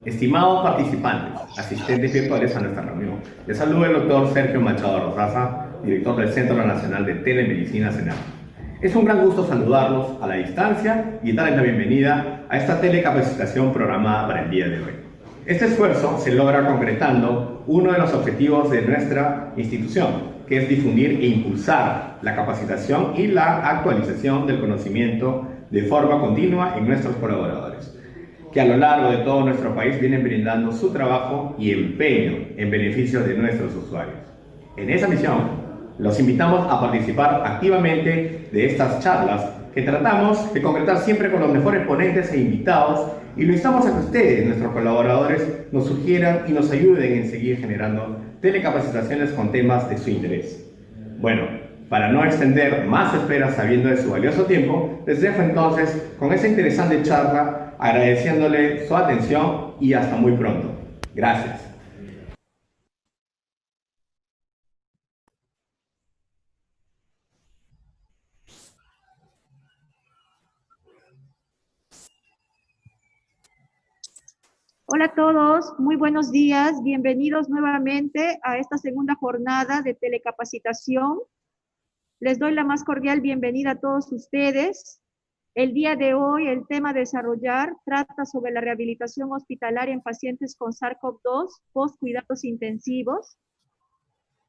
Estimados participantes, asistentes virtuales a nuestra reunión, les saluda el doctor Sergio Machado Rosaza, director del Centro Nacional de Telemedicina CENAM. Es un gran gusto saludarlos a la distancia y darles la bienvenida a esta telecapacitación programada para el día de hoy. Este esfuerzo se logra concretando uno de los objetivos de nuestra institución, que es difundir e impulsar la capacitación y la actualización del conocimiento de forma continua en nuestros colaboradores, que a lo largo de todo nuestro país vienen brindando su trabajo y empeño en beneficio de nuestros usuarios. En esa misión, los invitamos a participar activamente de estas charlas que tratamos de concretar siempre con los mejores ponentes e invitados, y lo instamos a que ustedes, nuestros colaboradores, nos sugieran y nos ayuden en seguir generando telecapacitaciones con temas de su interés. Bueno, para no extender más esperas sabiendo de su valioso tiempo, les dejo entonces con esta interesante charla, agradeciéndole su atención y hasta muy pronto. Gracias. Hola a todos, muy buenos días, bienvenidos nuevamente a esta segunda jornada de telecapacitación. Les doy la más cordial bienvenida a todos ustedes. El día de hoy el tema a desarrollar trata sobre la rehabilitación hospitalaria en pacientes con SARS-CoV-2 post cuidados intensivos.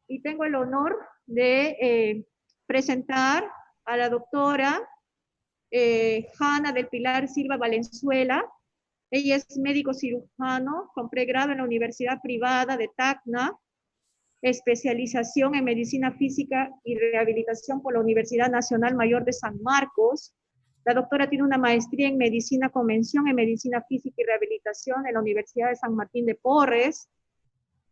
Y tengo el honor de presentar a la doctora Hanna del Pilar Silva Valenzuela. Ella es médico cirujano con pregrado en la Universidad Privada de Tacna, especialización en medicina física y rehabilitación por la Universidad Nacional Mayor de San Marcos. La doctora tiene una maestría en medicina con mención en medicina física y rehabilitación en la Universidad de San Martín de Porres.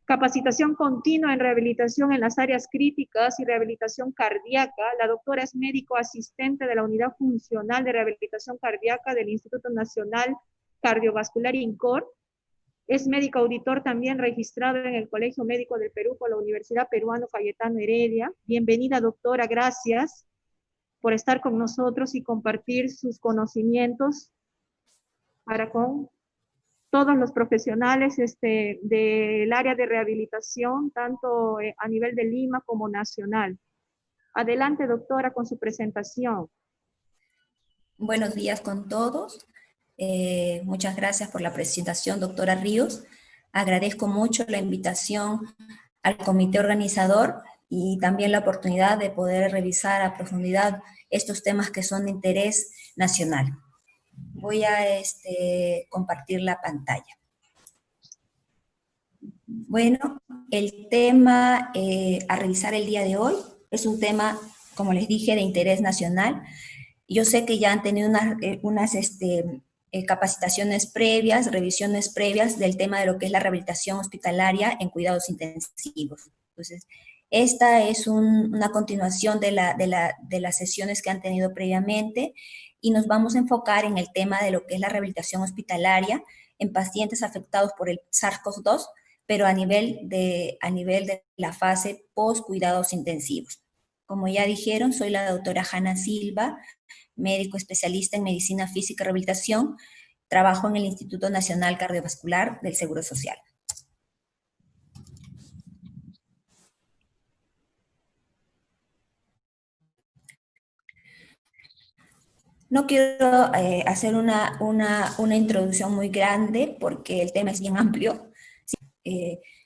Capacitación continua en rehabilitación en las áreas críticas y rehabilitación cardíaca. La doctora es médico asistente de la Unidad Funcional de Rehabilitación Cardíaca del Instituto Nacional Cardiovascular INCOR. Es médico auditor también registrado en el Colegio Médico del Perú por la Universidad Peruana Cayetano Heredia. Bienvenida, doctora, gracias por estar con nosotros y compartir sus conocimientos para con todos los profesionales del área de rehabilitación, tanto a nivel de Lima como nacional. Adelante, doctora, con su presentación. Buenos días con todos. Muchas gracias por la presentación, doctora Ríos. Agradezco mucho la invitación al comité organizador y también la oportunidad de poder revisar a profundidad estos temas que son de interés nacional. Voy a compartir la pantalla. Bueno, el tema a revisar el día de hoy es un tema, como les dije, de interés nacional. Yo sé que ya han tenido unas capacitaciones previas, revisiones previas del tema de lo que es la rehabilitación hospitalaria en cuidados intensivos. Entonces, esta es una continuación de las sesiones que han tenido previamente y nos vamos a enfocar en el tema de lo que es la rehabilitación hospitalaria en pacientes afectados por el SARS-CoV-2, pero a nivel de la fase post cuidados intensivos. Como ya dijeron, soy la doctora Hanna Silva, médico especialista en medicina física y rehabilitación. Trabajo en el Instituto Nacional Cardiovascular del Seguro Social. No quiero hacer una introducción muy grande porque el tema es bien amplio.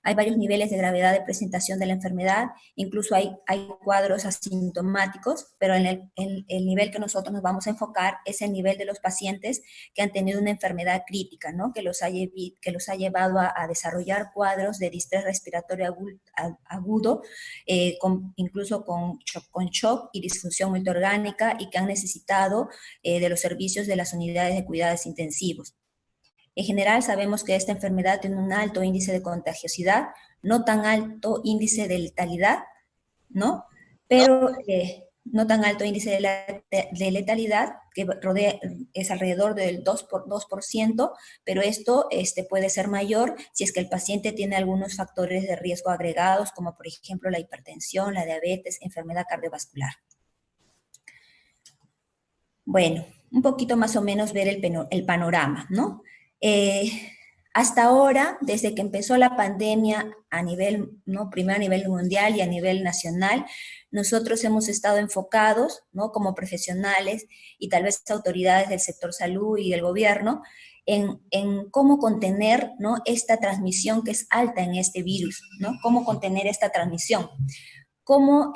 Hay varios niveles de gravedad de presentación de la enfermedad, incluso hay cuadros asintomáticos, pero el nivel que nosotros nos vamos a enfocar es el nivel de los pacientes que han tenido una enfermedad crítica, ¿no? que los ha llevado a desarrollar cuadros de distrés respiratorio agudo, incluso con shock y disfunción multiorgánica, y que han necesitado de los servicios de las unidades de cuidados intensivos. En general sabemos que esta enfermedad tiene un alto índice de contagiosidad, no tan alto índice de letalidad, ¿no? Pero no tan alto índice de letalidad, que es alrededor del 2%, pero esto puede ser mayor si es que el paciente tiene algunos factores de riesgo agregados, como por ejemplo la hipertensión, la diabetes, enfermedad cardiovascular. Bueno, un poquito más o menos ver el panorama, ¿no? Hasta ahora, desde que empezó la pandemia a nivel, ¿no? Primero a nivel mundial y a nivel nacional, nosotros hemos estado enfocados, ¿no? Como profesionales y tal vez autoridades del sector salud y del gobierno, en cómo contener, ¿no? Esta transmisión que es alta en este virus, ¿no? Cómo contener esta transmisión. Cómo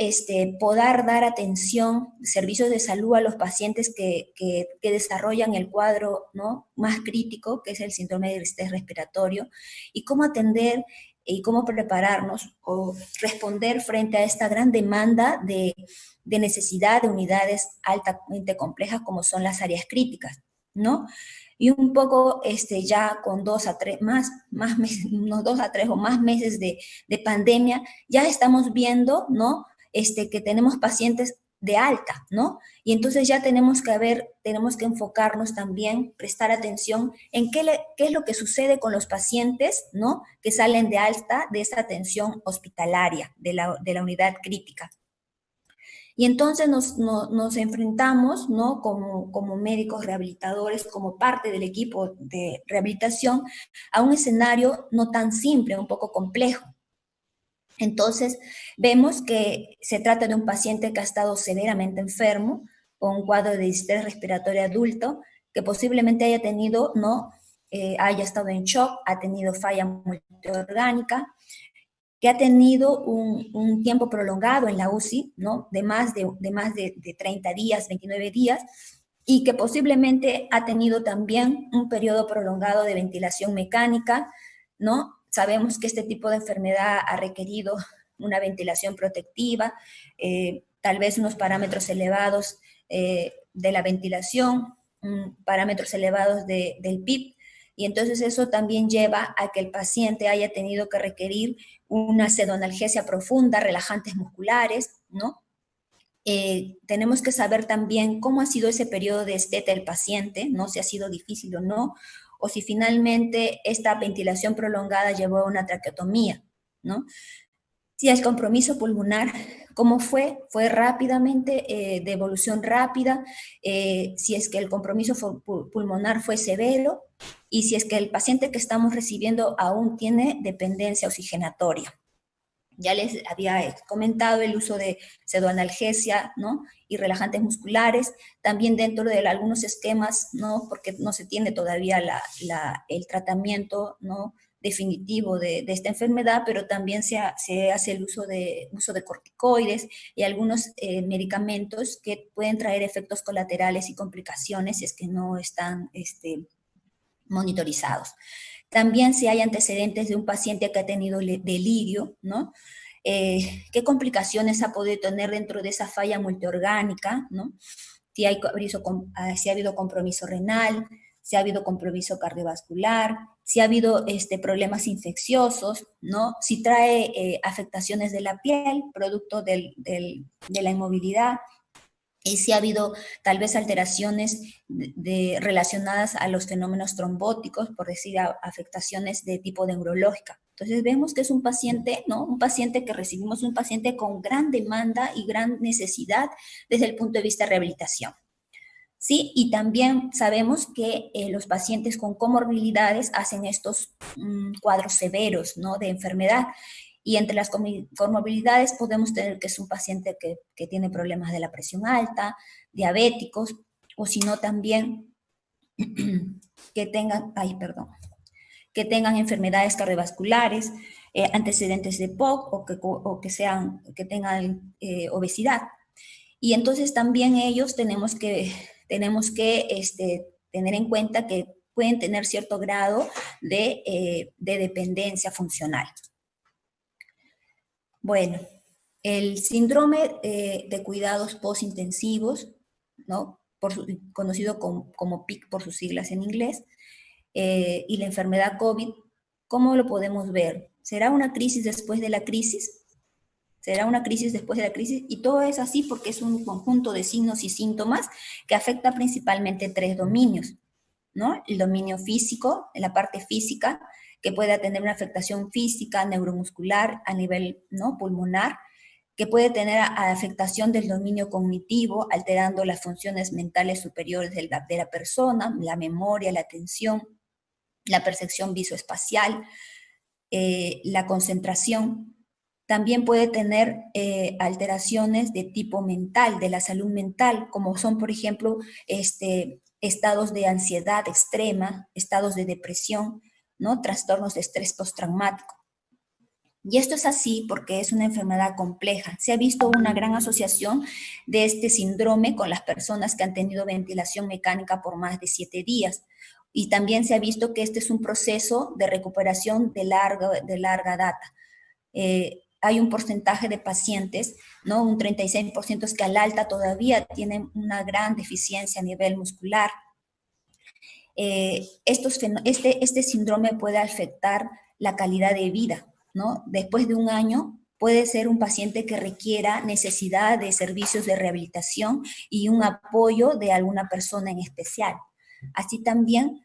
poder dar atención, servicios de salud a los pacientes que desarrollan el cuadro, ¿no? Más crítico, que es el síndrome de estrés respiratorio, y cómo atender y cómo prepararnos o responder frente a esta gran demanda de necesidad de unidades altamente complejas como son las áreas críticas, ¿no? Y un poco ya con 2 a 3, unos 2 a 3 o más meses de pandemia, ya estamos viendo, ¿no? Que tenemos pacientes de alta, ¿no? Y entonces ya tenemos que enfocarnos también, prestar atención en qué es lo que sucede con los pacientes, ¿no? Que salen de alta de esta atención hospitalaria, de la unidad crítica. Y entonces nos enfrentamos, ¿no? Como médicos rehabilitadores, como parte del equipo de rehabilitación, a un escenario no tan simple, un poco complejo. Entonces, vemos que se trata de un paciente que ha estado severamente enfermo, con un cuadro de distrés respiratorio adulto, que posiblemente haya tenido, ¿no? Haya estado en shock, ha tenido falla multiorgánica, que ha tenido un tiempo prolongado en la UCI, ¿no? De más de 30 días, 29 días, y que posiblemente ha tenido también un periodo prolongado de ventilación mecánica, ¿no? Sabemos que este tipo de enfermedad ha requerido una ventilación protectiva, tal vez unos parámetros elevados de la ventilación, parámetros elevados del PIB, y entonces eso también lleva a que el paciente haya tenido que requerir una pseudoanalgesia profunda, relajantes musculares, ¿no? Tenemos que saber también cómo ha sido ese periodo de esteta del paciente, ¿no? Si ha sido difícil o no, o si finalmente esta ventilación prolongada llevó a una traqueotomía, ¿no? Si el compromiso pulmonar, ¿cómo fue? Fue rápidamente, de evolución rápida, si es que el compromiso pulmonar fue severo, y si es que el paciente que estamos recibiendo aún tiene dependencia oxigenatoria. Ya les había comentado el uso de pseudoanalgesia, ¿no? Y relajantes musculares, también dentro de algunos esquemas, ¿no? Porque no se tiene todavía el tratamiento, ¿no? Definitivo de esta enfermedad, pero también se hace el uso de corticoides y algunos medicamentos que pueden traer efectos colaterales y complicaciones si es que no están monitorizados. También si hay antecedentes de un paciente que ha tenido delirio, ¿no? ¿Qué complicaciones ha podido tener dentro de esa falla multiorgánica, ¿no? Si ha habido compromiso renal, si ha habido compromiso cardiovascular, si ha habido problemas infecciosos, ¿no? Si trae afectaciones de la piel, producto de la inmovilidad, y si ha habido tal vez alteraciones relacionadas a los fenómenos trombóticos, por decir, afectaciones de tipo neurológica. Entonces vemos que es un paciente, ¿no? Un paciente que recibimos, un paciente con gran demanda y gran necesidad desde el punto de vista de rehabilitación. ¿Sí? Y también sabemos que los pacientes con comorbilidades hacen estos cuadros severos, ¿no? De enfermedad. Y entre las comorbilidades podemos tener que es un paciente que tiene problemas de la presión alta, diabéticos, o si no también que tengan enfermedades cardiovasculares, antecedentes de POC o que tengan obesidad. Y entonces también ellos tenemos que tener en cuenta que pueden tener cierto grado de dependencia funcional. Bueno, el síndrome de cuidados postintensivos, ¿no? Conocido como PIC por sus siglas en inglés, y la enfermedad COVID, ¿cómo lo podemos ver? ¿Será una crisis después de la crisis? ¿Será una crisis después de la crisis? Y todo es así porque es un conjunto de signos y síntomas que afecta principalmente 3 dominios, ¿no? El dominio físico, en la parte física, que pueda tener una afectación física, neuromuscular, a nivel, ¿no? Pulmonar, que puede tener afectación del dominio cognitivo, alterando las funciones mentales superiores de la persona, la memoria, la atención, la percepción visoespacial, la concentración. También puede tener alteraciones de tipo mental, de la salud mental, como son, por ejemplo, estados de ansiedad extrema, estados de depresión, ¿no? Trastornos de estrés postraumático. Y esto es así porque es una enfermedad compleja. Se ha visto una gran asociación de este síndrome con las personas que han tenido ventilación mecánica por más de 7 días. Y también se ha visto que este es un proceso de recuperación de larga data. Hay un porcentaje de pacientes, ¿no? Un 36% es que al alta todavía tienen una gran deficiencia a nivel muscular. Este síndrome puede afectar la calidad de vida, ¿no? Después de un año puede ser un paciente que requiera necesidad de servicios de rehabilitación y un apoyo de alguna persona en especial. Así también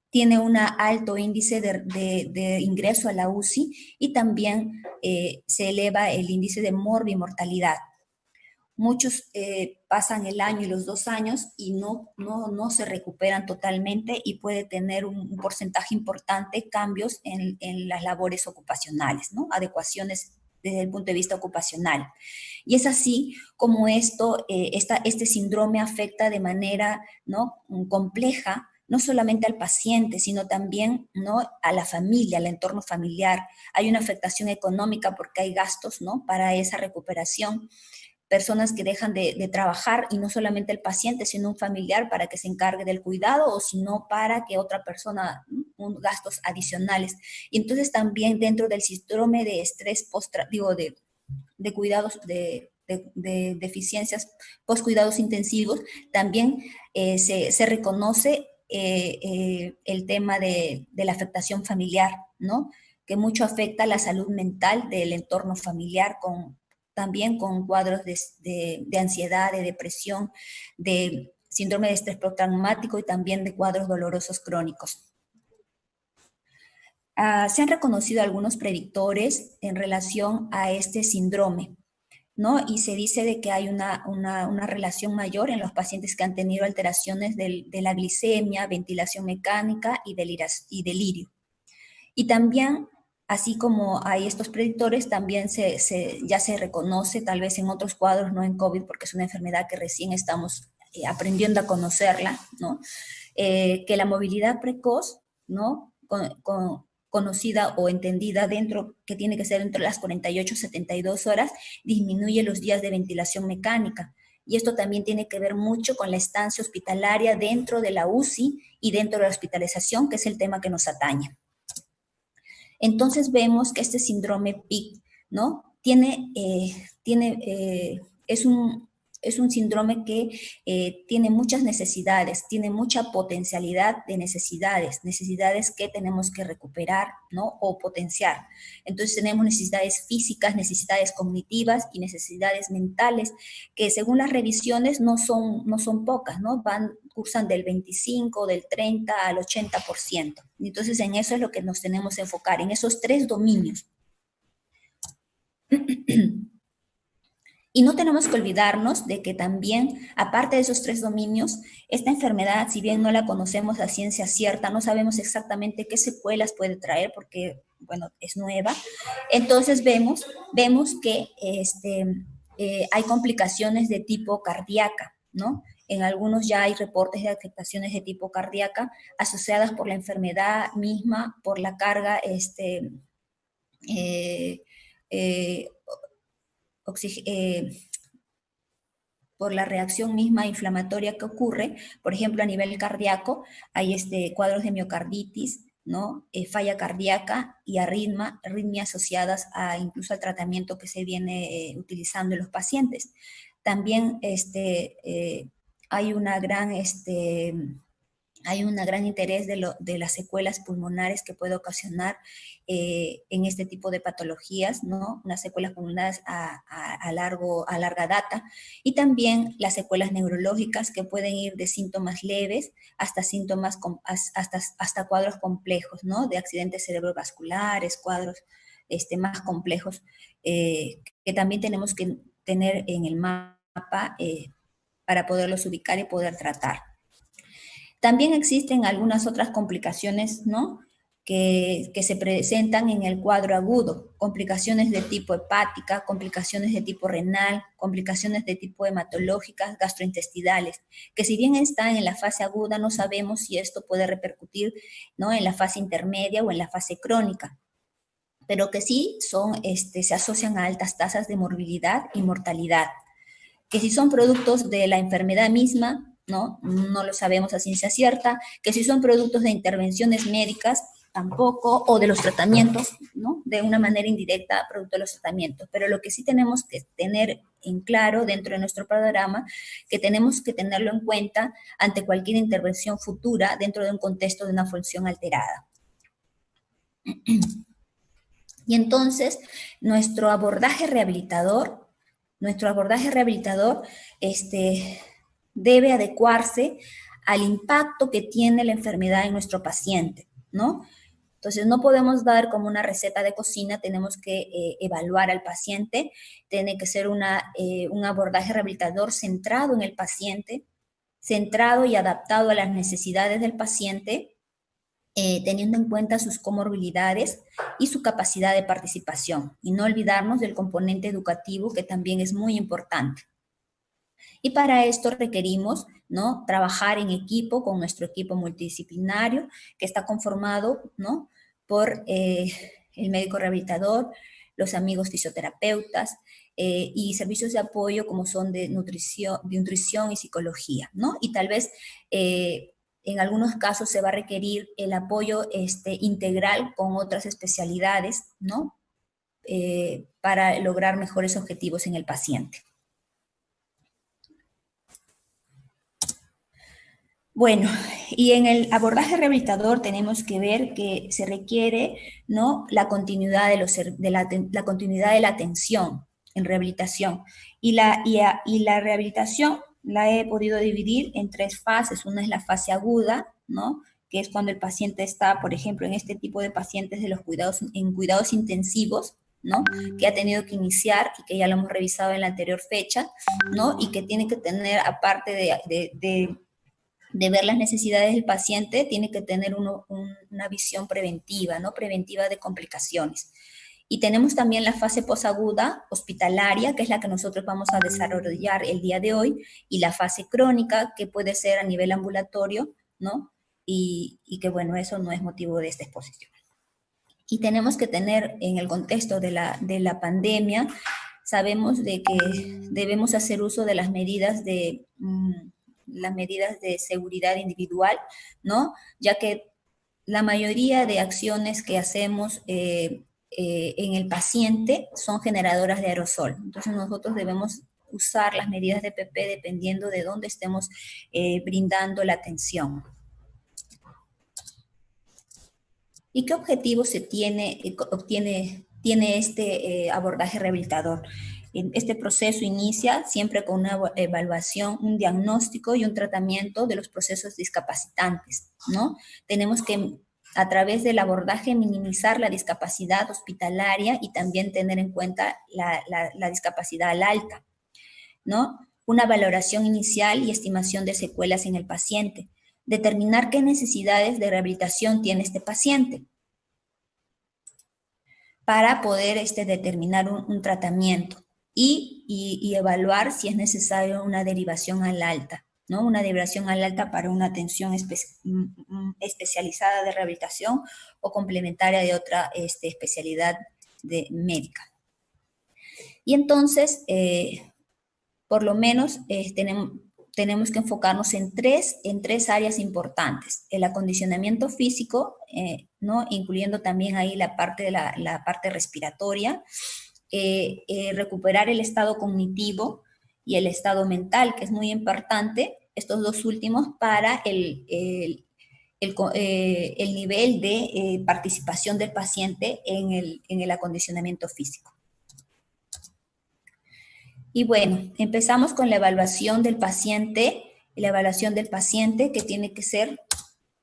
tiene un alto índice de ingreso a la UCI y también se eleva el índice de morbimortalidad. Muchos pasan el año y los 2 años y no se recuperan totalmente y puede tener un porcentaje importante de cambios en las labores ocupacionales, ¿no? Adecuaciones desde el punto de vista ocupacional. Y es así como este síndrome afecta de manera, ¿no?, compleja, no solamente al paciente, sino también, ¿no?, a la familia, al entorno familiar. Hay una afectación económica porque hay gastos, ¿no?, para esa recuperación. Personas que dejan de trabajar, y no solamente el paciente, sino un familiar para que se encargue del cuidado, o si no, para que otra persona, gastos adicionales. Y entonces también dentro del síndrome de estrés de cuidados, de deficiencias post-cuidados intensivos, también se reconoce el tema de la afectación familiar, ¿no?, que mucho afecta la salud mental del entorno familiar, también con cuadros de ansiedad, de depresión, de síndrome de estrés postraumático y también de cuadros dolorosos crónicos. Se han reconocido algunos predictores en relación a este síndrome, ¿no? Y se dice de que hay una relación mayor en los pacientes que han tenido alteraciones de la glicemia, ventilación mecánica y delirio. Y también, así como hay estos predictores, también ya se reconoce, tal vez en otros cuadros, no en COVID, porque es una enfermedad que recién estamos aprendiendo a conocerla, ¿no? Que la movilidad precoz, ¿no?, conocida o entendida que tiene que ser dentro de las 48 a 72 horas, disminuye los días de ventilación mecánica. Y esto también tiene que ver mucho con la estancia hospitalaria dentro de la UCI y dentro de la hospitalización, que es el tema que nos atañe. Entonces vemos que este síndrome PIC, ¿no?, es un síndrome que tiene muchas necesidades, tiene mucha potencialidad de necesidades que tenemos que recuperar, ¿no?, o potenciar. Entonces tenemos necesidades físicas, necesidades cognitivas y necesidades mentales, que según las revisiones no son pocas, ¿no? Cursan del 25, del 30 al 80%. Entonces en eso es lo que nos tenemos que enfocar, en esos 3 dominios. Y no tenemos que olvidarnos de que también, aparte de esos 3 dominios, esta enfermedad, si bien no la conocemos a ciencia cierta, no sabemos exactamente qué secuelas puede traer porque, bueno, es nueva. Entonces vemos que hay complicaciones de tipo cardíaca, ¿no? En algunos ya hay reportes de afectaciones de tipo cardíaca asociadas por la enfermedad misma, por la carga por la reacción misma inflamatoria que ocurre. Por ejemplo, a nivel cardíaco hay cuadros de miocarditis, ¿no?, falla cardíaca y arritmia asociadas incluso al tratamiento que se viene utilizando en los pacientes. También hay un gran interés de las secuelas pulmonares que puede ocasionar en este tipo de patologías, ¿no?, unas secuelas pulmonares a larga data, y también las secuelas neurológicas que pueden ir de síntomas leves hasta hasta cuadros complejos, ¿no?, de accidentes cerebrovasculares, cuadros más complejos, que también tenemos que tener en el mapa para poderlos ubicar y poder tratar. También existen algunas otras complicaciones, ¿no?, que se presentan en el cuadro agudo, complicaciones de tipo hepática, complicaciones de tipo renal, complicaciones de tipo hematológicas, gastrointestinales, que si bien están en la fase aguda, no sabemos si esto puede repercutir, ¿no?, en la fase intermedia o en la fase crónica, pero que sí se asocian a altas tasas de morbilidad y mortalidad, que si son productos de la enfermedad misma, no lo sabemos a ciencia cierta, que si son productos de intervenciones médicas, tampoco, o de los tratamientos, ¿no?, de una manera indirecta, producto de los tratamientos. Pero lo que sí tenemos que tener en claro dentro de nuestro panorama, que tenemos que tenerlo en cuenta ante cualquier intervención futura dentro de un contexto de una función alterada. Y entonces, nuestro abordaje rehabilitador debe adecuarse al impacto que tiene la enfermedad en nuestro paciente, ¿no? Entonces, no podemos dar como una receta de cocina, tenemos que evaluar al paciente, tiene que ser un abordaje rehabilitador centrado en el paciente, centrado y adaptado a las necesidades del paciente, teniendo en cuenta sus comorbilidades y su capacidad de participación. Y no olvidarnos del componente educativo, que también es muy importante. Y para esto requerimos, ¿no?, trabajar en equipo con nuestro equipo multidisciplinario, que está conformado, ¿no?, por el médico rehabilitador, los amigos fisioterapeutas y servicios de apoyo como son de nutrición y psicología, ¿no? Y tal vez en algunos casos se va a requerir el apoyo integral con otras especialidades, ¿no?, para lograr mejores objetivos en el paciente. Bueno, y en el abordaje rehabilitador tenemos que ver que se requiere, ¿no?, la continuidad la continuidad de la atención en rehabilitación. Y la rehabilitación la he podido dividir en 3 fases. Una es la fase aguda, ¿no?, que es cuando el paciente está, por ejemplo, en este tipo de pacientes de en cuidados intensivos, ¿no?, que ha tenido que iniciar y que ya lo hemos revisado en la anterior fecha, ¿no?, y que tiene que tener, aparte de ver las necesidades del paciente, tiene que tener una visión preventiva, ¿no?, preventiva de complicaciones. Y tenemos también la fase posaguda hospitalaria, que es la que nosotros vamos a desarrollar el día de hoy, y la fase crónica, que puede ser a nivel ambulatorio, ¿no?, y que, bueno, eso no es motivo de esta exposición. Y tenemos que tener, en el contexto de la pandemia, sabemos de que debemos hacer uso de las medidas de seguridad individual, ¿no?, ya que la mayoría de acciones que hacemos en el paciente son generadoras de aerosol. Entonces nosotros debemos usar las medidas de PP dependiendo de dónde estemos brindando la atención. ¿Y qué objetivos tiene este abordaje rehabilitador? Este proceso inicia siempre con una evaluación, un diagnóstico y un tratamiento de los procesos discapacitantes, ¿no? Tenemos que, a través del abordaje, minimizar la discapacidad hospitalaria y también tener en cuenta la discapacidad al alta, ¿no? Una valoración inicial y estimación de secuelas en el paciente. Determinar qué necesidades de rehabilitación tiene este paciente para poder determinar un tratamiento y evaluar si es necesario una derivación al alta, ¿no? Una derivación al alta para una atención especializada de rehabilitación o complementaria de otra especialidad médica. Y entonces, por lo menos tenemos que enfocarnos en tres áreas importantes: el acondicionamiento físico, ¿no?, incluyendo también ahí la parte respiratoria, recuperar el estado cognitivo y el estado mental, que es muy importante, estos dos últimos, para el nivel de participación del paciente en el acondicionamiento físico. Y bueno, empezamos con la evaluación del paciente. La evaluación del paciente, que tiene que ser,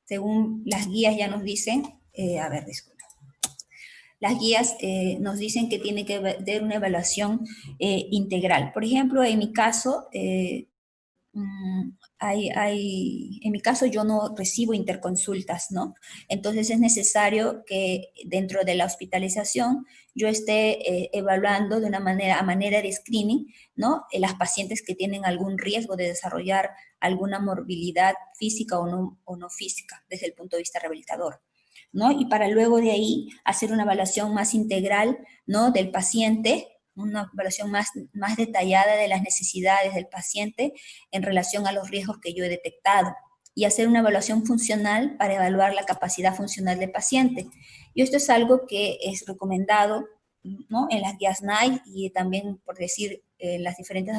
según las guías ya nos dicen, las guías nos dicen que tiene que haber una evaluación integral. Por ejemplo, en mi caso, en mi caso yo no recibo interconsultas, ¿no? Entonces es necesario que dentro de la hospitalización yo esté evaluando de una manera, a manera de screening, ¿no? Las pacientes que tienen algún riesgo de desarrollar alguna morbilidad física o no física desde el punto de vista rehabilitador, ¿no? Y para luego de ahí hacer una evaluación más integral, ¿no? Del paciente, una evaluación más detallada de las necesidades del paciente en relación a los riesgos que yo he detectado y hacer una evaluación funcional para evaluar la capacidad funcional del paciente. Y esto es algo que es recomendado, ¿no? En las guías NICE y también, por decir, en las diferentes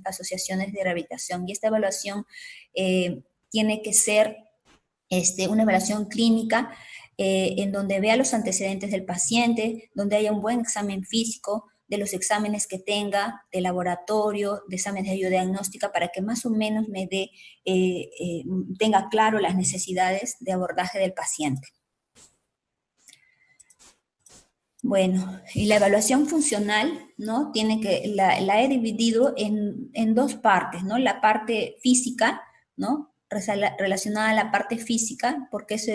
asociaciones de rehabilitación. Y esta evaluación tiene que ser una evaluación clínica en donde vea los antecedentes del paciente, donde haya un buen examen físico, de los exámenes que tenga, de laboratorio, de exámenes de ayuda diagnóstica, para que más o menos me dé, tenga claro las necesidades de abordaje del paciente. Bueno, y la evaluación funcional, ¿no? La he dividido en dos partes, ¿no? La parte física, ¿no? Relacionada a la parte física, porque es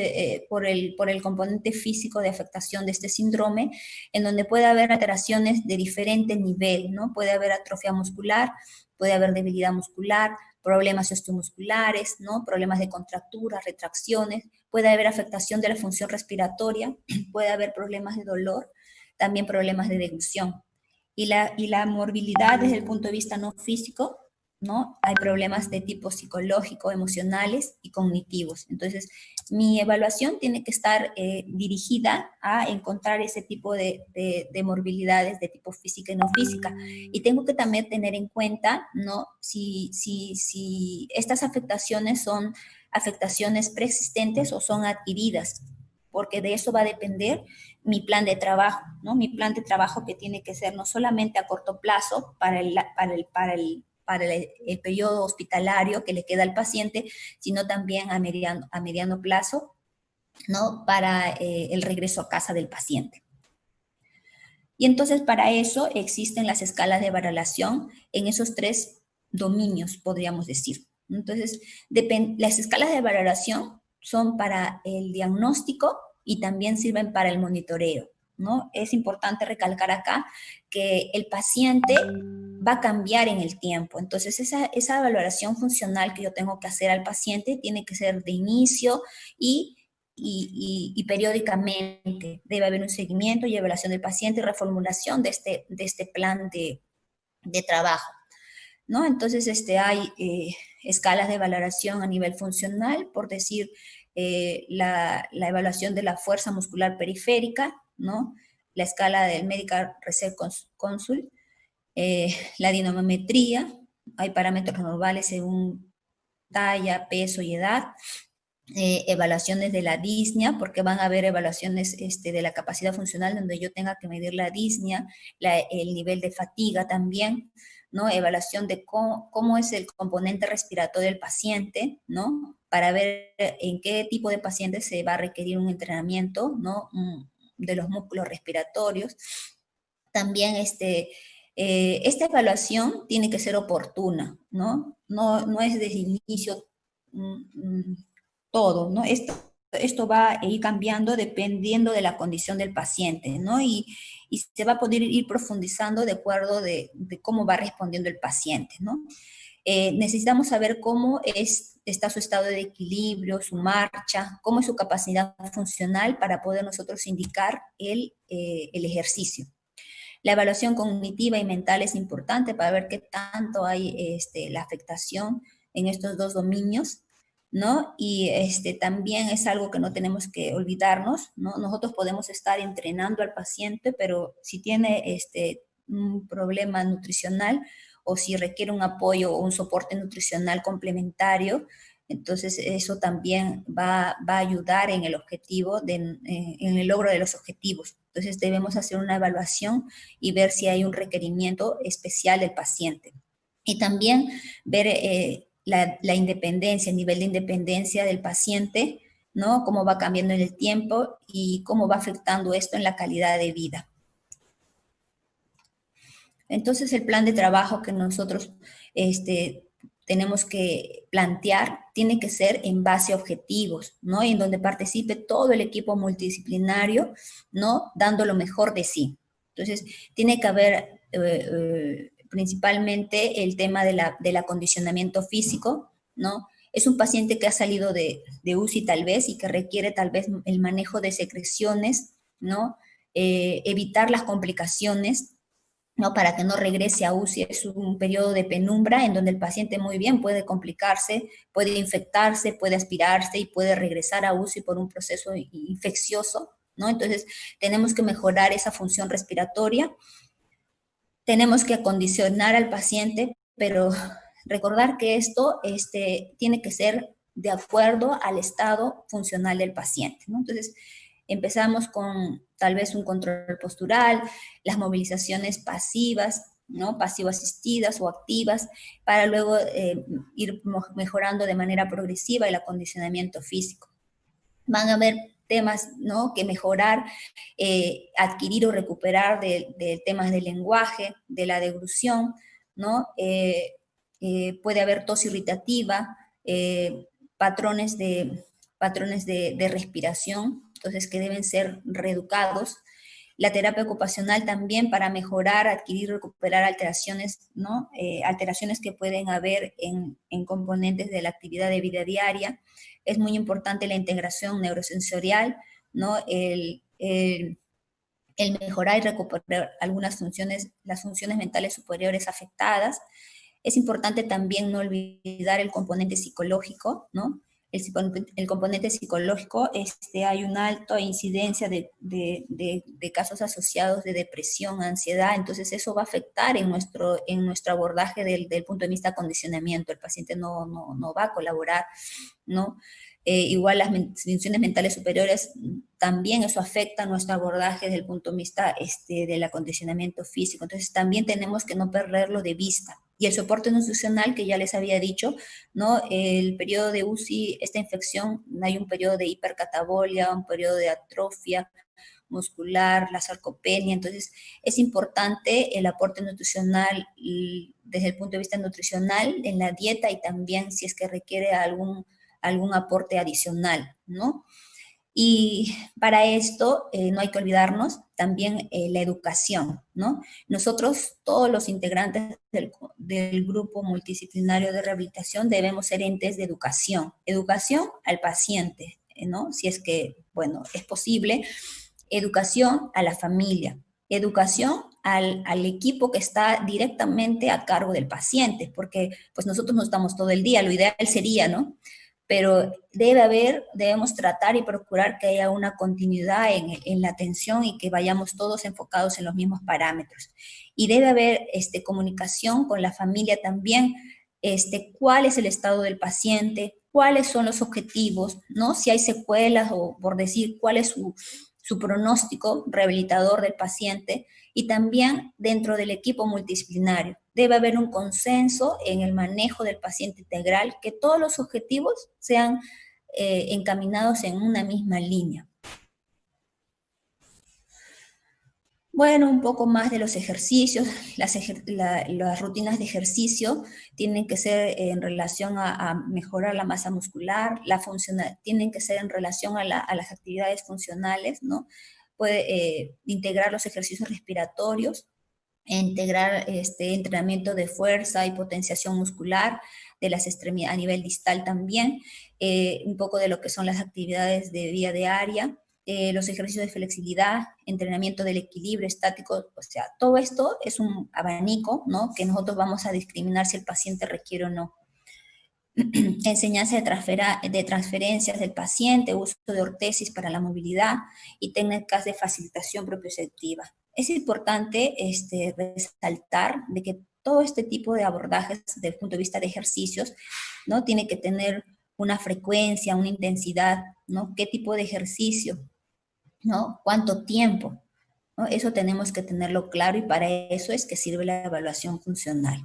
por el componente físico de afectación de este síndrome, en donde puede haber alteraciones de diferente nivel, ¿no? Puede haber atrofia muscular, puede haber debilidad muscular, problemas osteomusculares, ¿no? Problemas de contracturas, retracciones, puede haber afectación de la función respiratoria, puede haber problemas de dolor, también problemas de deglución. Y la morbilidad desde el punto de vista no físico, ¿no? Hay problemas de tipo psicológico, emocionales y cognitivos. Entonces, mi evaluación tiene que estar dirigida a encontrar ese tipo de morbilidades de tipo física y no física. Y tengo que también tener en cuenta, ¿no? Si estas afectaciones son afectaciones preexistentes o son adquiridas, porque de eso va a depender mi plan de trabajo, ¿no? Mi plan de trabajo que tiene que ser no solamente a corto plazo para el periodo hospitalario que le queda al paciente, sino también a mediano plazo, ¿no? Para el regreso a casa del paciente. Y entonces para eso existen las escalas de valoración en esos tres dominios, podríamos decir. Entonces, las escalas de valoración son para el diagnóstico y también sirven para el monitoreo, ¿no? Es importante recalcar acá que el paciente va a cambiar en el tiempo. Entonces, esa valoración funcional que yo tengo que hacer al paciente tiene que ser de inicio y periódicamente. Debe haber un seguimiento y evaluación del paciente y reformulación de este plan de trabajo, ¿no? Entonces, hay escalas de valoración a nivel funcional, por decir, la evaluación de la fuerza muscular periférica, ¿no? La escala del Medical Research Consult, la dinamometría, hay parámetros normales según talla, peso y edad, evaluaciones de la disnea, porque van a haber evaluaciones de la capacidad funcional donde yo tenga que medir la disnea, el nivel de fatiga también, ¿no? Evaluación de cómo es el componente respiratorio del paciente, ¿no? Para ver en qué tipo de paciente se va a requerir un entrenamiento, ¿no? De los músculos respiratorios. También esta evaluación tiene que ser oportuna, ¿no? No es desde el inicio todo, ¿no? Esto va a ir cambiando dependiendo de la condición del paciente, ¿no? Y se va a poder ir profundizando de acuerdo de cómo va respondiendo el paciente, ¿no? Necesitamos saber cómo está su estado de equilibrio, su marcha, cómo es su capacidad funcional para poder nosotros indicar el ejercicio. La evaluación cognitiva y mental es importante para ver qué tanto hay la afectación en estos dos dominios, ¿no? Y también es algo que no tenemos que olvidarnos, ¿no? Nosotros podemos estar entrenando al paciente, pero si tiene un problema nutricional o si requiere un apoyo o un soporte nutricional complementario, entonces eso también va a ayudar en el objetivo, en el logro de los objetivos. Entonces debemos hacer una evaluación y ver si hay un requerimiento especial del paciente. Y también ver la independencia, el nivel de independencia del paciente, ¿no? Cómo va cambiando en el tiempo y cómo va afectando esto en la calidad de vida. Entonces, el plan de trabajo que nosotros tenemos que plantear tiene que ser en base a objetivos, ¿no? En donde participe todo el equipo multidisciplinario, ¿no? Dando lo mejor de sí. Entonces, tiene que haber principalmente el tema del acondicionamiento físico, ¿no? Es un paciente que ha salido de UCI tal vez y que requiere tal vez el manejo de secreciones, ¿no? Evitar las complicaciones, ¿no? Para que no regrese a UCI. Es un periodo de penumbra en donde el paciente muy bien puede complicarse, puede infectarse, puede aspirarse y puede regresar a UCI por un proceso infeccioso, ¿no? Entonces, tenemos que mejorar esa función respiratoria, tenemos que acondicionar al paciente, pero recordar que esto tiene que ser de acuerdo al estado funcional del paciente, ¿no? Entonces, empezamos con tal vez un control postural, las movilizaciones pasivas, ¿no? Pasivo-asistidas o activas, para luego ir mejorando de manera progresiva el acondicionamiento físico. Van a haber temas, ¿no? Que mejorar, adquirir o recuperar de temas del lenguaje, de la deglución, ¿no? Puede haber tos irritativa, patrones de respiración, entonces que deben ser reeducados. La terapia ocupacional también para mejorar, adquirir, recuperar alteraciones, ¿no? Alteraciones que pueden haber en componentes de la actividad de vida diaria. Es muy importante la integración neurosensorial, ¿no? El mejorar y recuperar algunas funciones, las funciones mentales superiores afectadas. Es importante también no olvidar el componente psicológico, ¿no? El componente psicológico, hay una alta incidencia de casos asociados de depresión, ansiedad, entonces eso va a afectar en nuestro abordaje del punto de vista de acondicionamiento. El paciente no va a colaborar, ¿no? Igual las funciones mentales superiores, también eso afecta nuestro abordaje desde el punto de vista del acondicionamiento físico. Entonces también tenemos que no perderlo de vista. Y el soporte nutricional, que ya les había dicho, ¿no? El periodo de UCI, esta infección, hay un periodo de hipercatabolia, un periodo de atrofia muscular, la sarcopenia. Entonces es importante el aporte nutricional desde el punto de vista nutricional en la dieta, y también si es que requiere algún aporte adicional, ¿no? Y para esto no hay que olvidarnos también la educación, ¿no? Nosotros, todos los integrantes del grupo multidisciplinario de rehabilitación, debemos ser entes de educación al paciente, ¿no? Si es que, bueno, es posible, educación a la familia, educación al equipo que está directamente a cargo del paciente, porque pues nosotros no estamos todo el día, lo ideal sería, ¿no? Pero debemos tratar y procurar que haya una continuidad en la atención y que vayamos todos enfocados en los mismos parámetros. Y debe haber comunicación con la familia también, cuál es el estado del paciente, cuáles son los objetivos, ¿no? Si hay secuelas o, por decir, cuál es su pronóstico rehabilitador del paciente, y también dentro del equipo multidisciplinario. Debe haber un consenso en el manejo del paciente integral, que todos los objetivos sean encaminados en una misma línea. Bueno, un poco más de los ejercicios. Las rutinas de ejercicio tienen que ser en relación a mejorar la masa muscular, tienen que ser en relación a las actividades funcionales, ¿no? Puede integrar los ejercicios respiratorios, integrar entrenamiento de fuerza y potenciación muscular de las extremidades a nivel distal también, un poco de lo que son las actividades de vía diaria, los ejercicios de flexibilidad, entrenamiento del equilibrio estático. O sea, todo esto es un abanico, ¿no? Que nosotros vamos a discriminar si el paciente requiere o no. Enseñanza de transferencias del paciente, uso de ortesis para la movilidad y técnicas de facilitación propioceptiva. Es importante resaltar de que todo este tipo de abordajes desde el punto de vista de ejercicios, ¿no? Tiene que tener una frecuencia, una intensidad, ¿no? ¿Qué tipo de ejercicio? ¿No? ¿Cuánto tiempo? ¿No? Eso tenemos que tenerlo claro, y para eso es que sirve la evaluación funcional.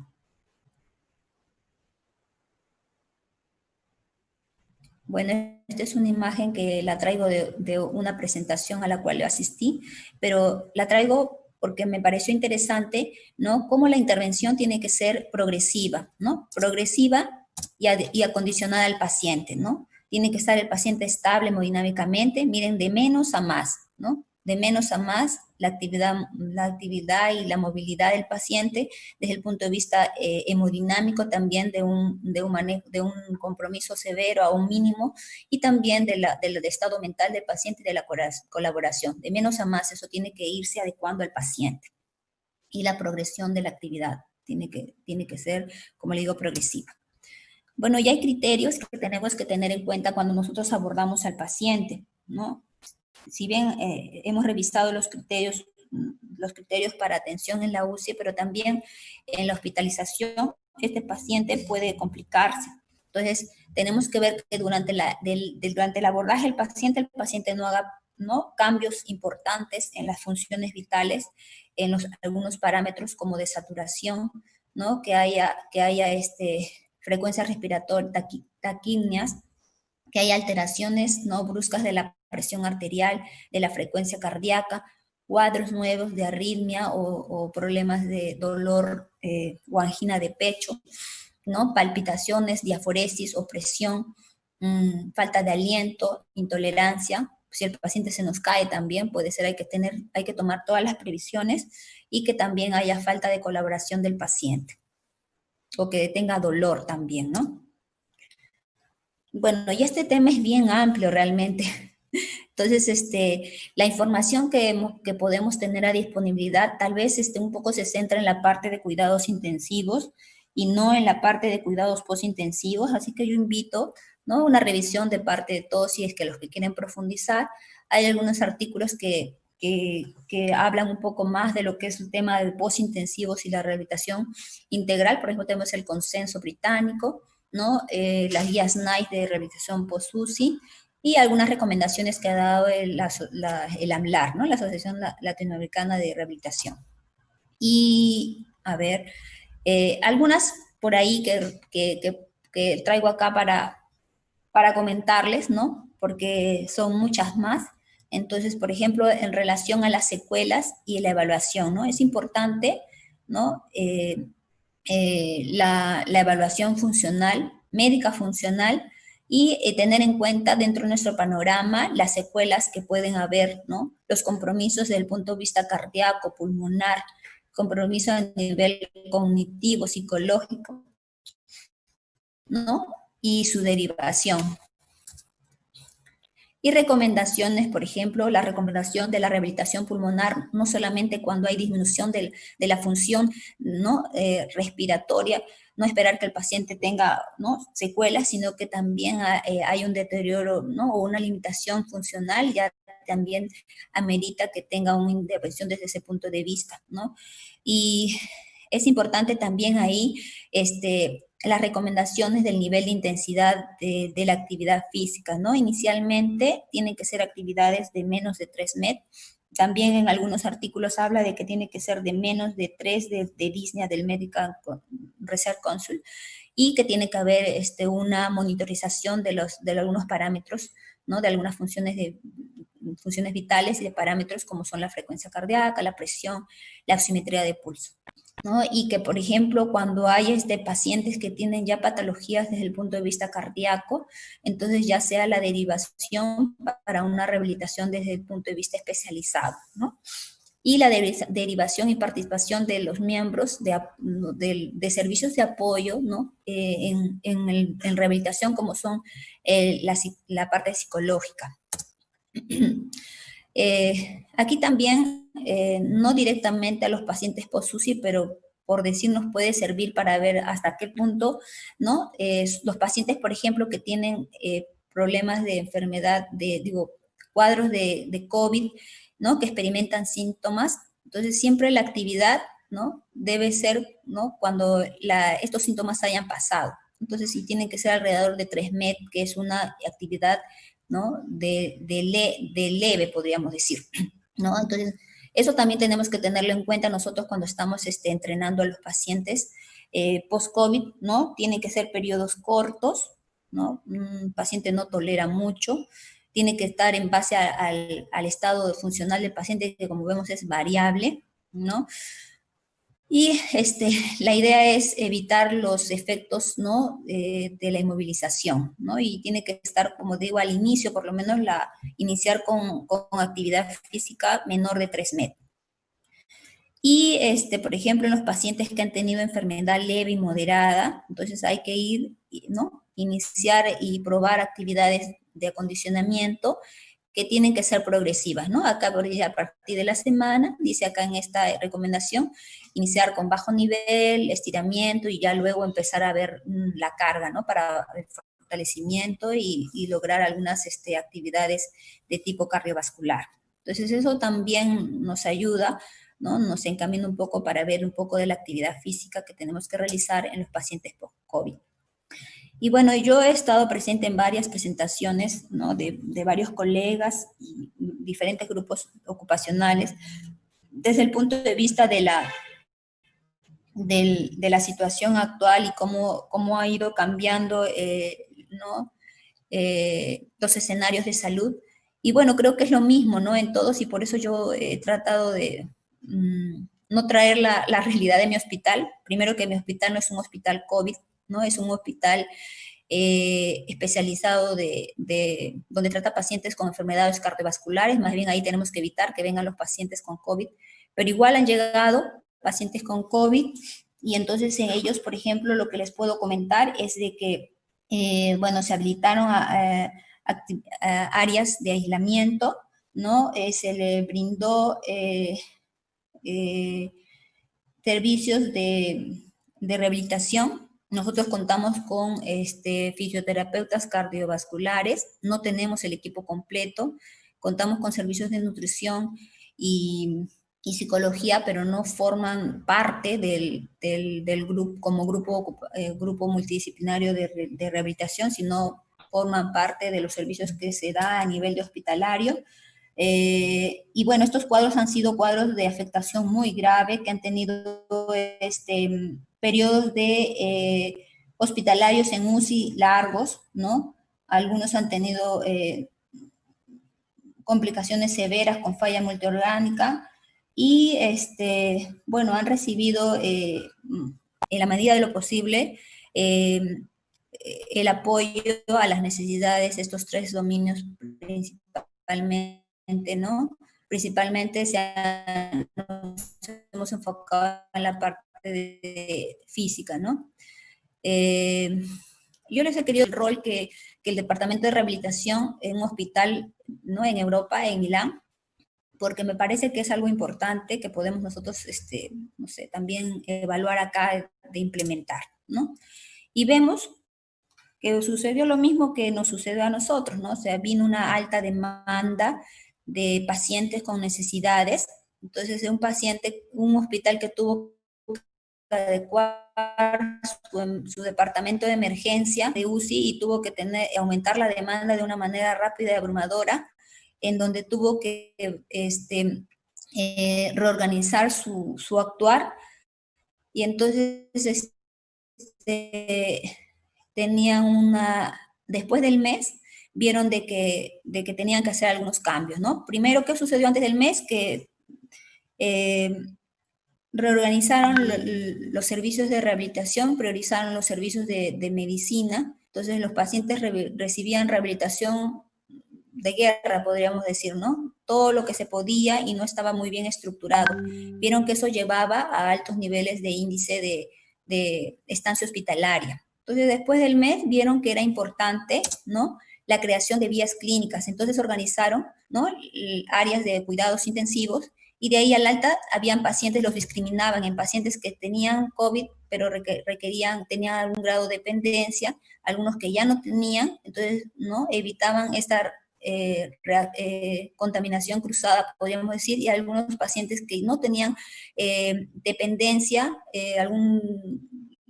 Bueno, esta es una imagen que la traigo de una presentación a la cual yo asistí, pero la traigo porque me pareció interesante, ¿no? Cómo la intervención tiene que ser progresiva, ¿no? Progresiva y acondicionada al paciente, ¿no? Tiene que estar el paciente estable hemodinámicamente, miren, de menos a más, ¿no? De menos a más, la actividad y la movilidad del paciente desde el punto de vista hemodinámico, también de un compromiso severo a un mínimo, y también del estado mental del paciente y de la colaboración. De menos a más, eso tiene que irse adecuando al paciente. Y la progresión de la actividad tiene que ser, como le digo, progresiva. Bueno, ya hay criterios que tenemos que tener en cuenta cuando nosotros abordamos al paciente, ¿no? Si bien hemos revisado los criterios para atención en la UCI, pero también en la hospitalización, este paciente puede complicarse. Entonces, tenemos que ver que durante el abordaje del paciente, el paciente no haga, ¿no?, cambios importantes en las funciones vitales, en algunos parámetros como de saturación, ¿no?, que haya frecuencia respiratoria, taquipnias, que haya alteraciones, ¿no?, bruscas de la presión arterial, de la frecuencia cardíaca, cuadros nuevos de arritmia o problemas de dolor o angina de pecho, ¿no?, palpitaciones, diaforesis, opresión, falta de aliento, intolerancia. Si el paciente se nos cae también, puede ser, hay que tomar todas las previsiones, y que también haya falta de colaboración del paciente, o que tenga dolor también, ¿no? Bueno, y este tema es bien amplio realmente. Entonces, la información que podemos tener a disponibilidad tal vez un poco se centra en la parte de cuidados intensivos y no en la parte de cuidados postintensivos, así que yo invito, ¿no?, una revisión de parte de todos, si es que los que quieren profundizar. Hay algunos artículos que hablan un poco más de lo que es el tema de postintensivos y la rehabilitación integral. Por ejemplo, tenemos el consenso británico, ¿no?, las guías NICE de rehabilitación post-UCI, y algunas recomendaciones que ha dado el AMLAR, ¿no?, la Asociación Latinoamericana de Rehabilitación. Y, a ver, algunas por ahí que traigo acá para comentarles, ¿no?, porque son muchas más. Entonces, por ejemplo, en relación a las secuelas y la evaluación, ¿no?, es importante, ¿no?, la evaluación funcional, médica funcional, y tener en cuenta dentro de nuestro panorama las secuelas que pueden haber, ¿no?, los compromisos desde el punto de vista cardíaco, pulmonar, compromiso a nivel cognitivo, psicológico, ¿no?, y su derivación. Y recomendaciones, por ejemplo, la recomendación de la rehabilitación pulmonar, no solamente cuando hay disminución de la función, ¿no?, respiratoria, no esperar que el paciente tenga, ¿no?, secuelas, sino que también hay un deterioro, ¿no?, o una limitación funcional, ya también amerita que tenga una intervención desde ese punto de vista, ¿no? Y es importante también ahí las recomendaciones del nivel de intensidad de la actividad física, ¿no? Inicialmente tienen que ser actividades de menos de 3 MET. También en algunos artículos habla de que tiene que ser de menos de 3 de disnea del Medical Research Council, y que tiene que haber una monitorización de algunos parámetros, ¿no?, de algunas funciones vitales y de parámetros como son la frecuencia cardíaca, la presión, la oximetría de pulso, ¿no? Y que, por ejemplo, cuando hay pacientes que tienen ya patologías desde el punto de vista cardíaco, entonces ya sea la derivación para una rehabilitación desde el punto de vista especializado, ¿no? Y la derivación y participación de los miembros de servicios de apoyo, ¿no?, en rehabilitación, como son la parte psicológica. Aquí también, no directamente a los pacientes post-UCI, pero por decir, nos puede servir para ver hasta qué punto, ¿no?, los pacientes, por ejemplo, que tienen problemas de enfermedad, cuadros de COVID, ¿no?, que experimentan síntomas. Entonces, siempre la actividad, ¿no?, debe ser, ¿no?, cuando estos síntomas hayan pasado. Entonces, sí tienen que ser alrededor de 3 MET, que es una actividad, ¿no?, de leve, podríamos decir, ¿no? Entonces, eso también tenemos que tenerlo en cuenta nosotros cuando estamos entrenando a los pacientes post-COVID, ¿no? Tienen que ser periodos cortos, ¿no? Un paciente no tolera mucho, tiene que estar en base al estado funcional del paciente, que como vemos es variable, ¿no? Y la idea es evitar los efectos, ¿no? De la inmovilización, ¿no? Y tiene que estar, como digo, al inicio, por lo menos iniciar con actividad física menor de 3 metros. Y, por ejemplo, en los pacientes que han tenido enfermedad leve y moderada, entonces hay que ir, ¿no? Iniciar y probar actividades de acondicionamiento que tienen que ser progresivas, ¿no? Acá, a partir de la semana, dice acá en esta recomendación, iniciar con bajo nivel, estiramiento, y ya luego empezar a ver la carga, ¿no? Para el fortalecimiento y lograr algunas actividades de tipo cardiovascular. Entonces, eso también nos ayuda, ¿no? Nos encamina un poco para ver un poco de la actividad física que tenemos que realizar en los pacientes post-COVID. Y bueno, yo he estado presente en varias presentaciones, ¿no? de varios colegas y diferentes grupos ocupacionales, desde el punto de vista de la situación actual y cómo ha ido cambiando, ¿no? Los escenarios de salud. Y bueno, creo que es lo mismo, ¿no? En todos, y por eso yo he tratado de no traer la realidad de mi hospital. Primero, que mi hospital no es un hospital COVID, ¿no? Es un hospital especializado donde trata pacientes con enfermedades cardiovasculares. Más bien ahí tenemos que evitar que vengan los pacientes con COVID, pero igual han llegado pacientes con COVID, y entonces en ellos, por ejemplo, lo que les puedo comentar es de que, bueno, se habilitaron áreas de aislamiento, ¿no? Se le brindó servicios de rehabilitación. Nosotros contamos con fisioterapeutas cardiovasculares, no tenemos el equipo completo, contamos con servicios de nutrición y psicología, pero no forman parte del grupo, como grupo multidisciplinario de rehabilitación, sino forman parte de los servicios que se da a nivel de hospitalario. Y bueno, estos cuadros han sido cuadros de afectación muy grave, que han tenido periodos de hospitalarios en UCI largos, ¿no? Algunos han tenido complicaciones severas con falla multiorgánica, y bueno, han recibido en la medida de lo posible el apoyo a las necesidades de estos 3 dominios principalmente, ¿no? Principalmente nos hemos enfocado en la parte física, ¿no? Yo les he querido el rol que el Departamento de Rehabilitación en un hospital, ¿no? En Europa, en Milán, porque me parece que es algo importante que podemos nosotros, no sé, también evaluar acá de implementar, ¿no? Y vemos que sucedió lo mismo que nos sucedió a nosotros, ¿no? O sea, vino una alta demanda de pacientes con necesidades. Entonces, un hospital que tuvo que adecuar su departamento de emergencia de UCI, y tuvo que aumentar la demanda de una manera rápida y abrumadora, en donde tuvo que reorganizar su actuar, y entonces tenían después del mes, vieron de que tenían que hacer algunos cambios, ¿no? Primero, ¿qué sucedió antes del mes? Que reorganizaron los servicios de rehabilitación, priorizaron los servicios de medicina. Entonces los pacientes recibían rehabilitación de guerra, podríamos decir, ¿no? Todo lo que se podía, y no estaba muy bien estructurado. Vieron que eso llevaba a altos niveles de índice de estancia hospitalaria. Entonces, después del mes, vieron que era importante, ¿no? La creación de vías clínicas. Entonces organizaron, ¿no? Áreas de cuidados intensivos, y de ahí al alta habían pacientes, los discriminaban en pacientes que tenían COVID, pero tenían algún grado de dependencia, algunos que ya no tenían, entonces, ¿no? Evitaban esta contaminación cruzada, podríamos decir, y algunos pacientes que no tenían dependencia, alguna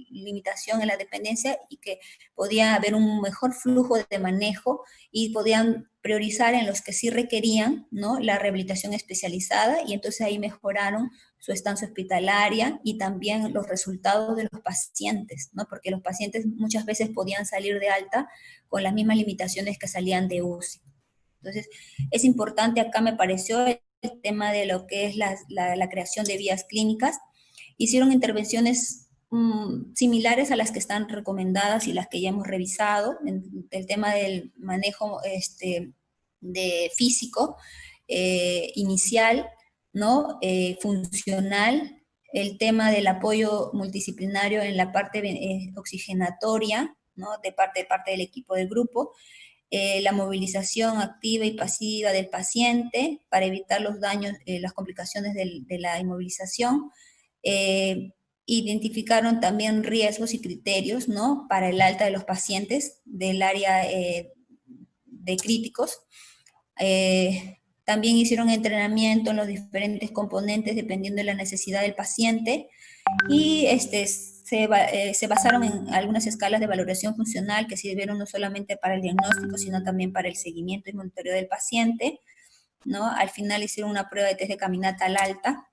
limitación en la dependencia, y que podía haber un mejor flujo de manejo, y podían priorizar en los que sí requerían, ¿no? La rehabilitación especializada, y entonces ahí mejoraron su estancia hospitalaria y también los resultados de los pacientes, ¿no? Porque los pacientes muchas veces podían salir de alta con las mismas limitaciones que salían de UCI. Entonces, es importante acá, me pareció, el tema de lo que es la creación de vías clínicas. Hicieron intervenciones similares a las que están recomendadas y las que ya hemos revisado, el tema del manejo de físico, inicial, ¿no? Funcional, el tema del apoyo multidisciplinario en la parte oxigenatoria, ¿no? de parte del equipo del grupo, la movilización activa y pasiva del paciente para evitar los daños, las complicaciones de la inmovilización. Identificaron también riesgos y criterios, ¿no? para el alta de los pacientes del área de críticos. También hicieron entrenamiento en los diferentes componentes dependiendo de la necesidad del paciente y se basaron en algunas escalas de valoración funcional que sirvieron no solamente para el diagnóstico, sino también para el seguimiento y monitoreo del paciente, ¿no? Al final hicieron una prueba de test de caminata al alta.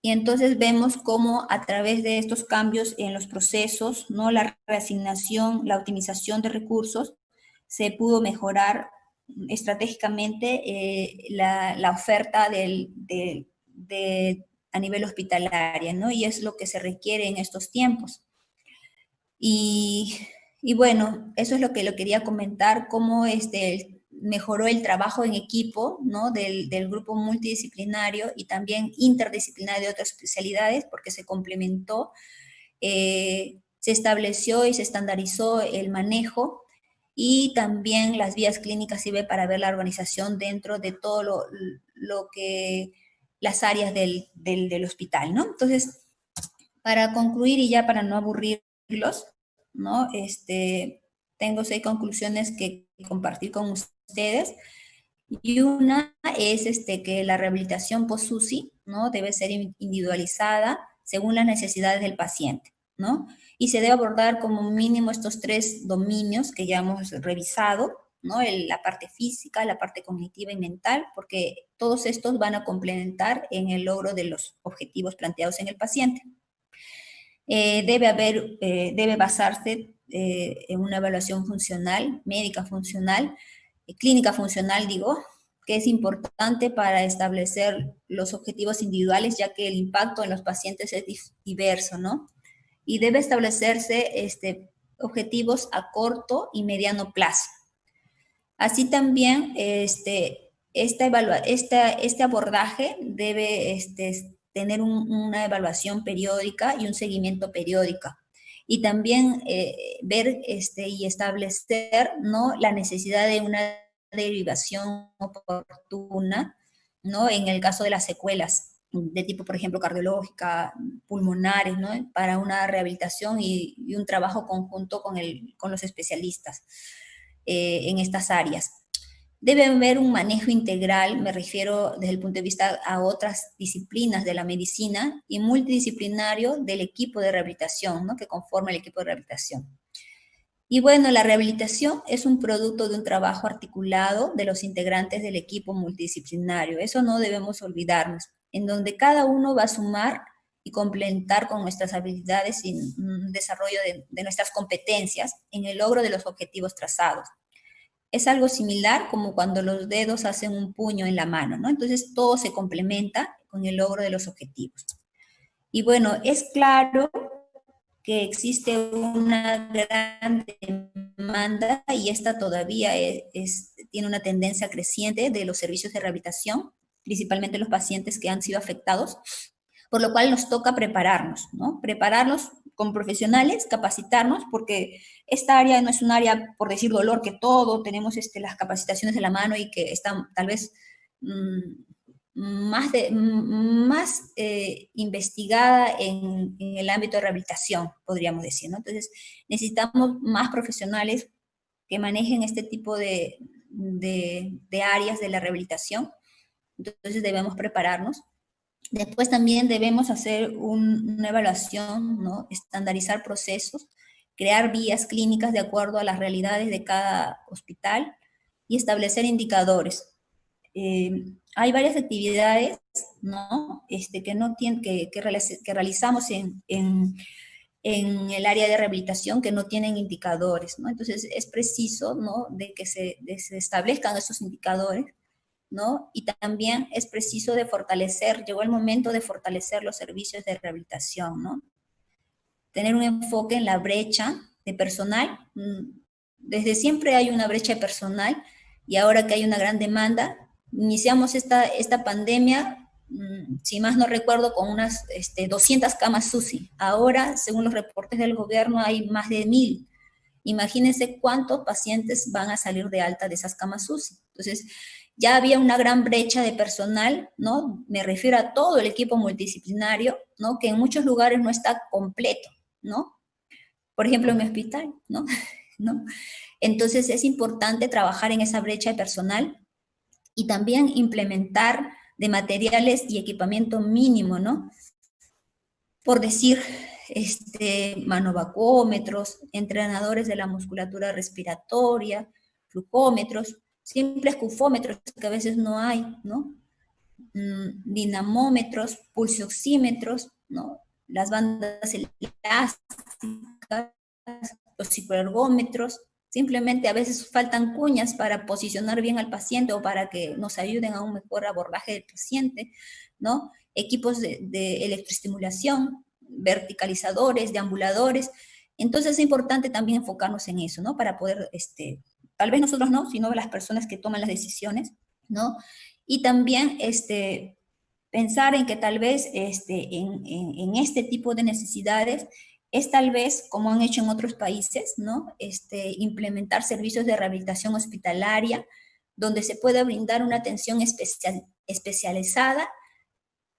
Y entonces vemos cómo a través de estos cambios en los procesos, ¿no? la reasignación, la optimización de recursos, se pudo mejorar estratégicamente la oferta a nivel hospitalario, ¿no? Y es lo que se requiere en estos tiempos. Y bueno, eso es lo que lo quería comentar, cómo mejoró el trabajo en equipo, ¿no? del grupo multidisciplinario y también interdisciplinario de otras especialidades, porque se complementó, se estableció y se estandarizó el manejo, y también las vías clínicas sirven para ver la organización dentro de todo lo que las áreas del hospital, ¿no? Entonces, para concluir y ya para no aburrirlos, ¿no? Tengo 6 conclusiones que compartir con ustedes. Y una es que la rehabilitación post-UCI, ¿no? debe ser individualizada según las necesidades del paciente, ¿no? Y se debe abordar como mínimo estos 3 dominios que ya hemos revisado, ¿no? La parte física, la parte cognitiva y mental, porque todos estos van a complementar en el logro de los objetivos planteados en el paciente. Debe basarse en una evaluación funcional, médica funcional, clínica funcional, digo, que es importante para establecer los objetivos individuales, ya que el impacto en los pacientes es diverso, ¿no? Y debe establecerse objetivos a corto y mediano plazo. Así también, este abordaje debe tener una evaluación periódica y un seguimiento periódico. Y también ver y establecer, ¿no? la necesidad de una derivación oportuna, ¿no? en el caso de las secuelas de tipo, por ejemplo, cardiológica, pulmonares, ¿no? para una rehabilitación y un trabajo conjunto con los especialistas en estas áreas. Debe haber un manejo integral, me refiero desde el punto de vista a otras disciplinas de la medicina y multidisciplinario del equipo de rehabilitación, ¿no? que conforma el equipo de rehabilitación. Y bueno, la rehabilitación es un producto de un trabajo articulado de los integrantes del equipo multidisciplinario. Eso no debemos olvidarnos, en donde cada uno va a sumar y complementar con nuestras habilidades y desarrollo de nuestras competencias en el logro de los objetivos trazados. Es algo similar como cuando los dedos hacen un puño en la mano, ¿no? Entonces todo se complementa con el logro de los objetivos. Y bueno, es claro que existe una gran demanda y esta todavía tiene una tendencia creciente de los servicios de rehabilitación, principalmente los pacientes que han sido afectados, por lo cual nos toca prepararnos, ¿no? Prepararnos como profesionales, capacitarnos, porque esta área no es un área, por decir dolor, que todo tenemos las capacitaciones de la mano y que están tal vez más investigada en el ámbito de rehabilitación, podríamos decir, ¿no? Entonces, necesitamos más profesionales que manejen este tipo de áreas de la rehabilitación. Entonces, debemos prepararnos. Después también debemos hacer una evaluación, ¿no? Estandarizar procesos, crear vías clínicas de acuerdo a las realidades de cada hospital y establecer indicadores. Hay varias actividades, ¿no? que realizamos en el área de rehabilitación que no tienen indicadores, ¿no? Entonces es preciso, ¿no? de que se establezcan esos indicadores ¿no? Y también es preciso de fortalecer, llegó el momento de fortalecer los servicios de rehabilitación, ¿no? Tener un enfoque en la brecha de personal. Desde siempre hay una brecha de personal y ahora que hay una gran demanda, iniciamos esta pandemia, si más no recuerdo, con unas 200 camas UCI. Ahora, según los reportes del gobierno, hay más de 1000. Imagínense cuántos pacientes van a salir de alta de esas camas UCI. Entonces, ya había una gran brecha de personal, ¿no? Me refiero a todo el equipo multidisciplinario, ¿no? Que en muchos lugares no está completo, ¿no? Por ejemplo, en mi hospital, ¿no? ¿No? Entonces, es importante trabajar en esa brecha de personal y también implementar de materiales y equipamiento mínimo, ¿no? Por decir, manovacómetros, entrenadores de la musculatura respiratoria, flujómetros, simples cufómetros que a veces no hay, ¿no? Dinamómetros, pulsioxímetros, ¿no? Las bandas elásticas, los psicoergómetros, simplemente a veces faltan cuñas para posicionar bien al paciente o para que nos ayuden a un mejor abordaje del paciente, ¿no? Equipos de electroestimulación, verticalizadores, deambuladores. Entonces es importante también enfocarnos en eso, ¿no? Para poder, tal vez nosotros no, sino las personas que toman las decisiones, ¿no? Y también pensar en que tal vez en este tipo de necesidades es tal vez, como han hecho en otros países, ¿no? Implementar servicios de rehabilitación hospitalaria, donde se pueda brindar una atención especializada,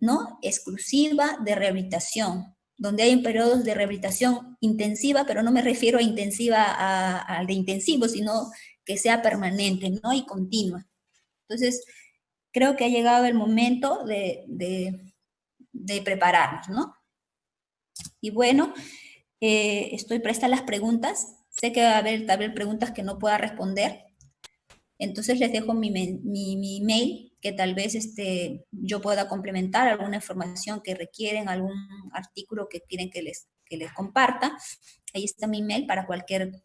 ¿no? Exclusiva de rehabilitación, donde hay periodos de rehabilitación intensiva, pero no me refiero a intensiva a de intensivo, sino que sea permanente, ¿no? Y continua. Entonces, creo que ha llegado el momento de prepararnos, ¿no? Y bueno, estoy presta a las preguntas. Sé que va a haber tal vez preguntas que no pueda responder. Entonces les dejo mi mail, que tal vez yo pueda complementar alguna información que requieren, algún artículo que quieren que les comparta. Ahí está mi mail para cualquier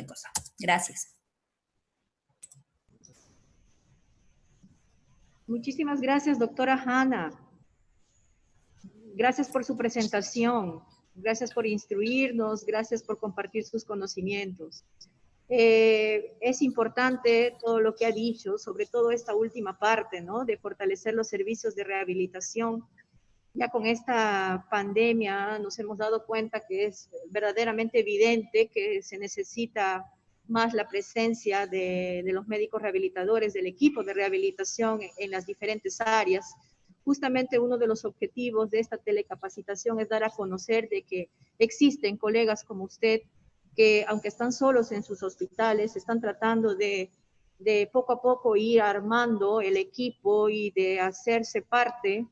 cosa. Gracias. Muchísimas gracias, doctora Hanna. Gracias por su presentación. Gracias por instruirnos. Gracias por compartir sus conocimientos. Es importante todo lo que ha dicho, sobre todo esta última parte, ¿no? De fortalecer los servicios de rehabilitación. Ya con esta pandemia nos hemos dado cuenta que es verdaderamente evidente que se necesita más la presencia de los médicos rehabilitadores, del equipo de rehabilitación en las diferentes áreas. Justamente uno de los objetivos de esta telecapacitación es dar a conocer de que existen colegas como usted que, aunque están solos en sus hospitales, están tratando de poco a poco ir armando el equipo y de hacerse parte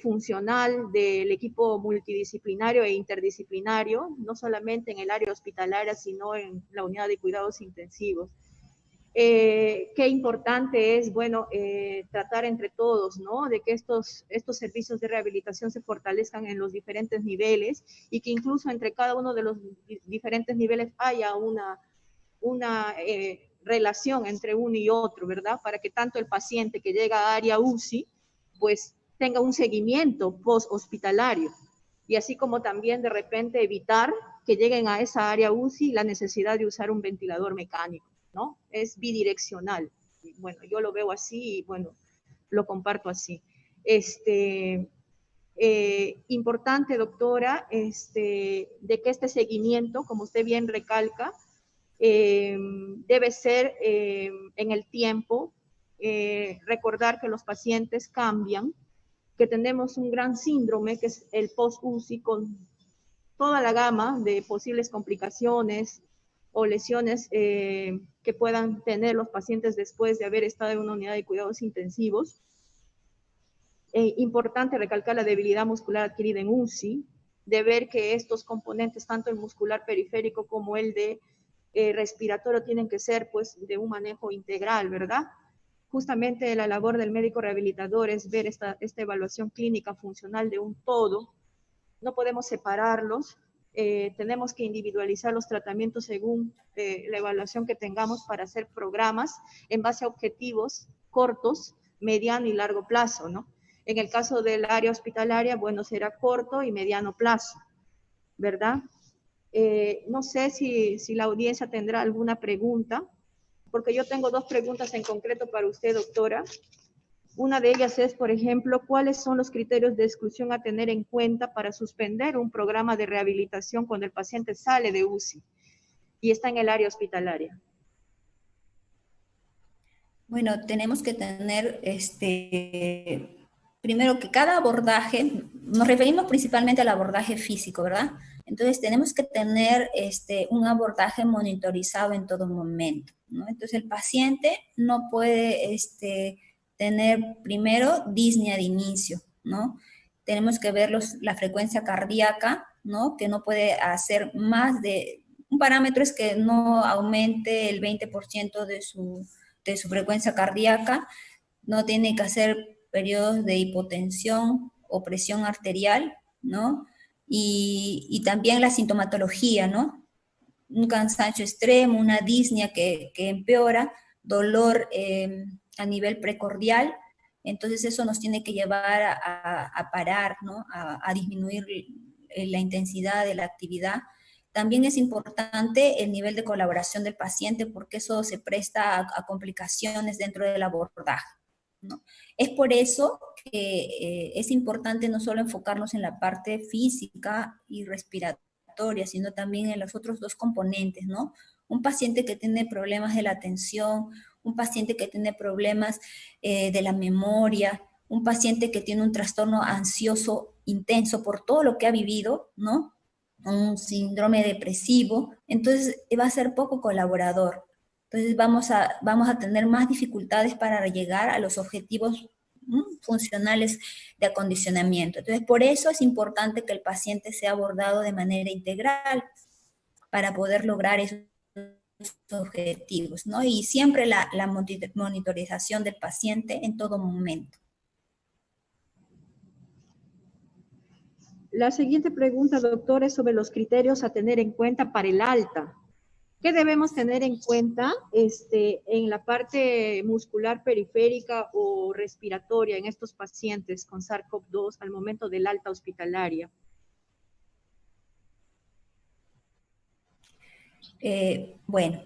funcional del equipo multidisciplinario e interdisciplinario, no solamente en el área hospitalaria, sino en la unidad de cuidados intensivos. Qué importante es, bueno, tratar entre todos, ¿no? De que estos servicios de rehabilitación se fortalezcan en los diferentes niveles y que incluso entre cada uno de los diferentes niveles haya una relación entre uno y otro, ¿verdad? Para que tanto el paciente que llega a área UCI, pues tenga un seguimiento post-hospitalario. Y así como también de repente evitar que lleguen a esa área UCI la necesidad de usar un ventilador mecánico, ¿no? Es bidireccional. Bueno, yo lo veo así y bueno, lo comparto así. Importante, doctora, de que este seguimiento, como usted bien recalca, debe ser en el tiempo, recordar que los pacientes cambian, que tenemos un gran síndrome que es el post-UCI con toda la gama de posibles complicaciones o lesiones que puedan tener los pacientes después de haber estado en una unidad de cuidados intensivos. Importante recalcar la debilidad muscular adquirida en UCI, de ver que estos componentes, tanto el muscular periférico como el de respiratorio, tienen que ser pues de un manejo integral, ¿verdad? Justamente la labor del médico rehabilitador es ver esta evaluación clínica funcional de un todo. No podemos separarlos, tenemos que individualizar los tratamientos según la evaluación que tengamos para hacer programas en base a objetivos cortos, mediano y largo plazo, ¿no? En el caso del área hospitalaria, bueno, será corto y mediano plazo, ¿verdad? No sé si la audiencia tendrá alguna pregunta, porque yo tengo dos preguntas en concreto para usted, doctora. Una de ellas es, por ejemplo, ¿cuáles son los criterios de exclusión a tener en cuenta para suspender un programa de rehabilitación cuando el paciente sale de UCI y está en el área hospitalaria? Bueno, tenemos que tener, primero que cada abordaje, nos referimos principalmente al abordaje físico, ¿verdad? Entonces tenemos que tener un abordaje monitorizado en todo momento, ¿no? Entonces el paciente no puede tener primero disnea de inicio, ¿no? Tenemos que ver la frecuencia cardíaca, ¿no? Que no puede hacer más de, un parámetro es que no aumente el 20% de su frecuencia cardíaca, no tiene que hacer periodos de hipotensión o presión arterial, ¿no? Y también la sintomatología, ¿no? Un cansancio extremo, una disnea que empeora, dolor a nivel precordial, entonces eso nos tiene que llevar a parar, ¿no? A disminuir la intensidad de la actividad. También es importante el nivel de colaboración del paciente porque eso se presta a complicaciones dentro del abordaje, ¿no? Es por eso que es importante no solo enfocarnos en la parte física y respiratoria, sino también en los otros dos componentes, ¿no? Un paciente que tiene problemas de la atención, un paciente que tiene problemas de la memoria, un paciente que tiene un trastorno ansioso intenso por todo lo que ha vivido, ¿no? Un síndrome depresivo, entonces va a ser poco colaborador. Entonces vamos a tener más dificultades para llegar a los objetivos funcionales de acondicionamiento. Entonces por eso es importante que el paciente sea abordado de manera integral para poder lograr esos objetivos, ¿no? Y siempre la monitorización del paciente en todo momento. La siguiente pregunta, doctor, es sobre los criterios a tener en cuenta para el alta. ¿Qué debemos tener en cuenta en la parte muscular periférica o respiratoria en estos pacientes con SARS-CoV-2 al momento del alta hospitalaria? Bueno,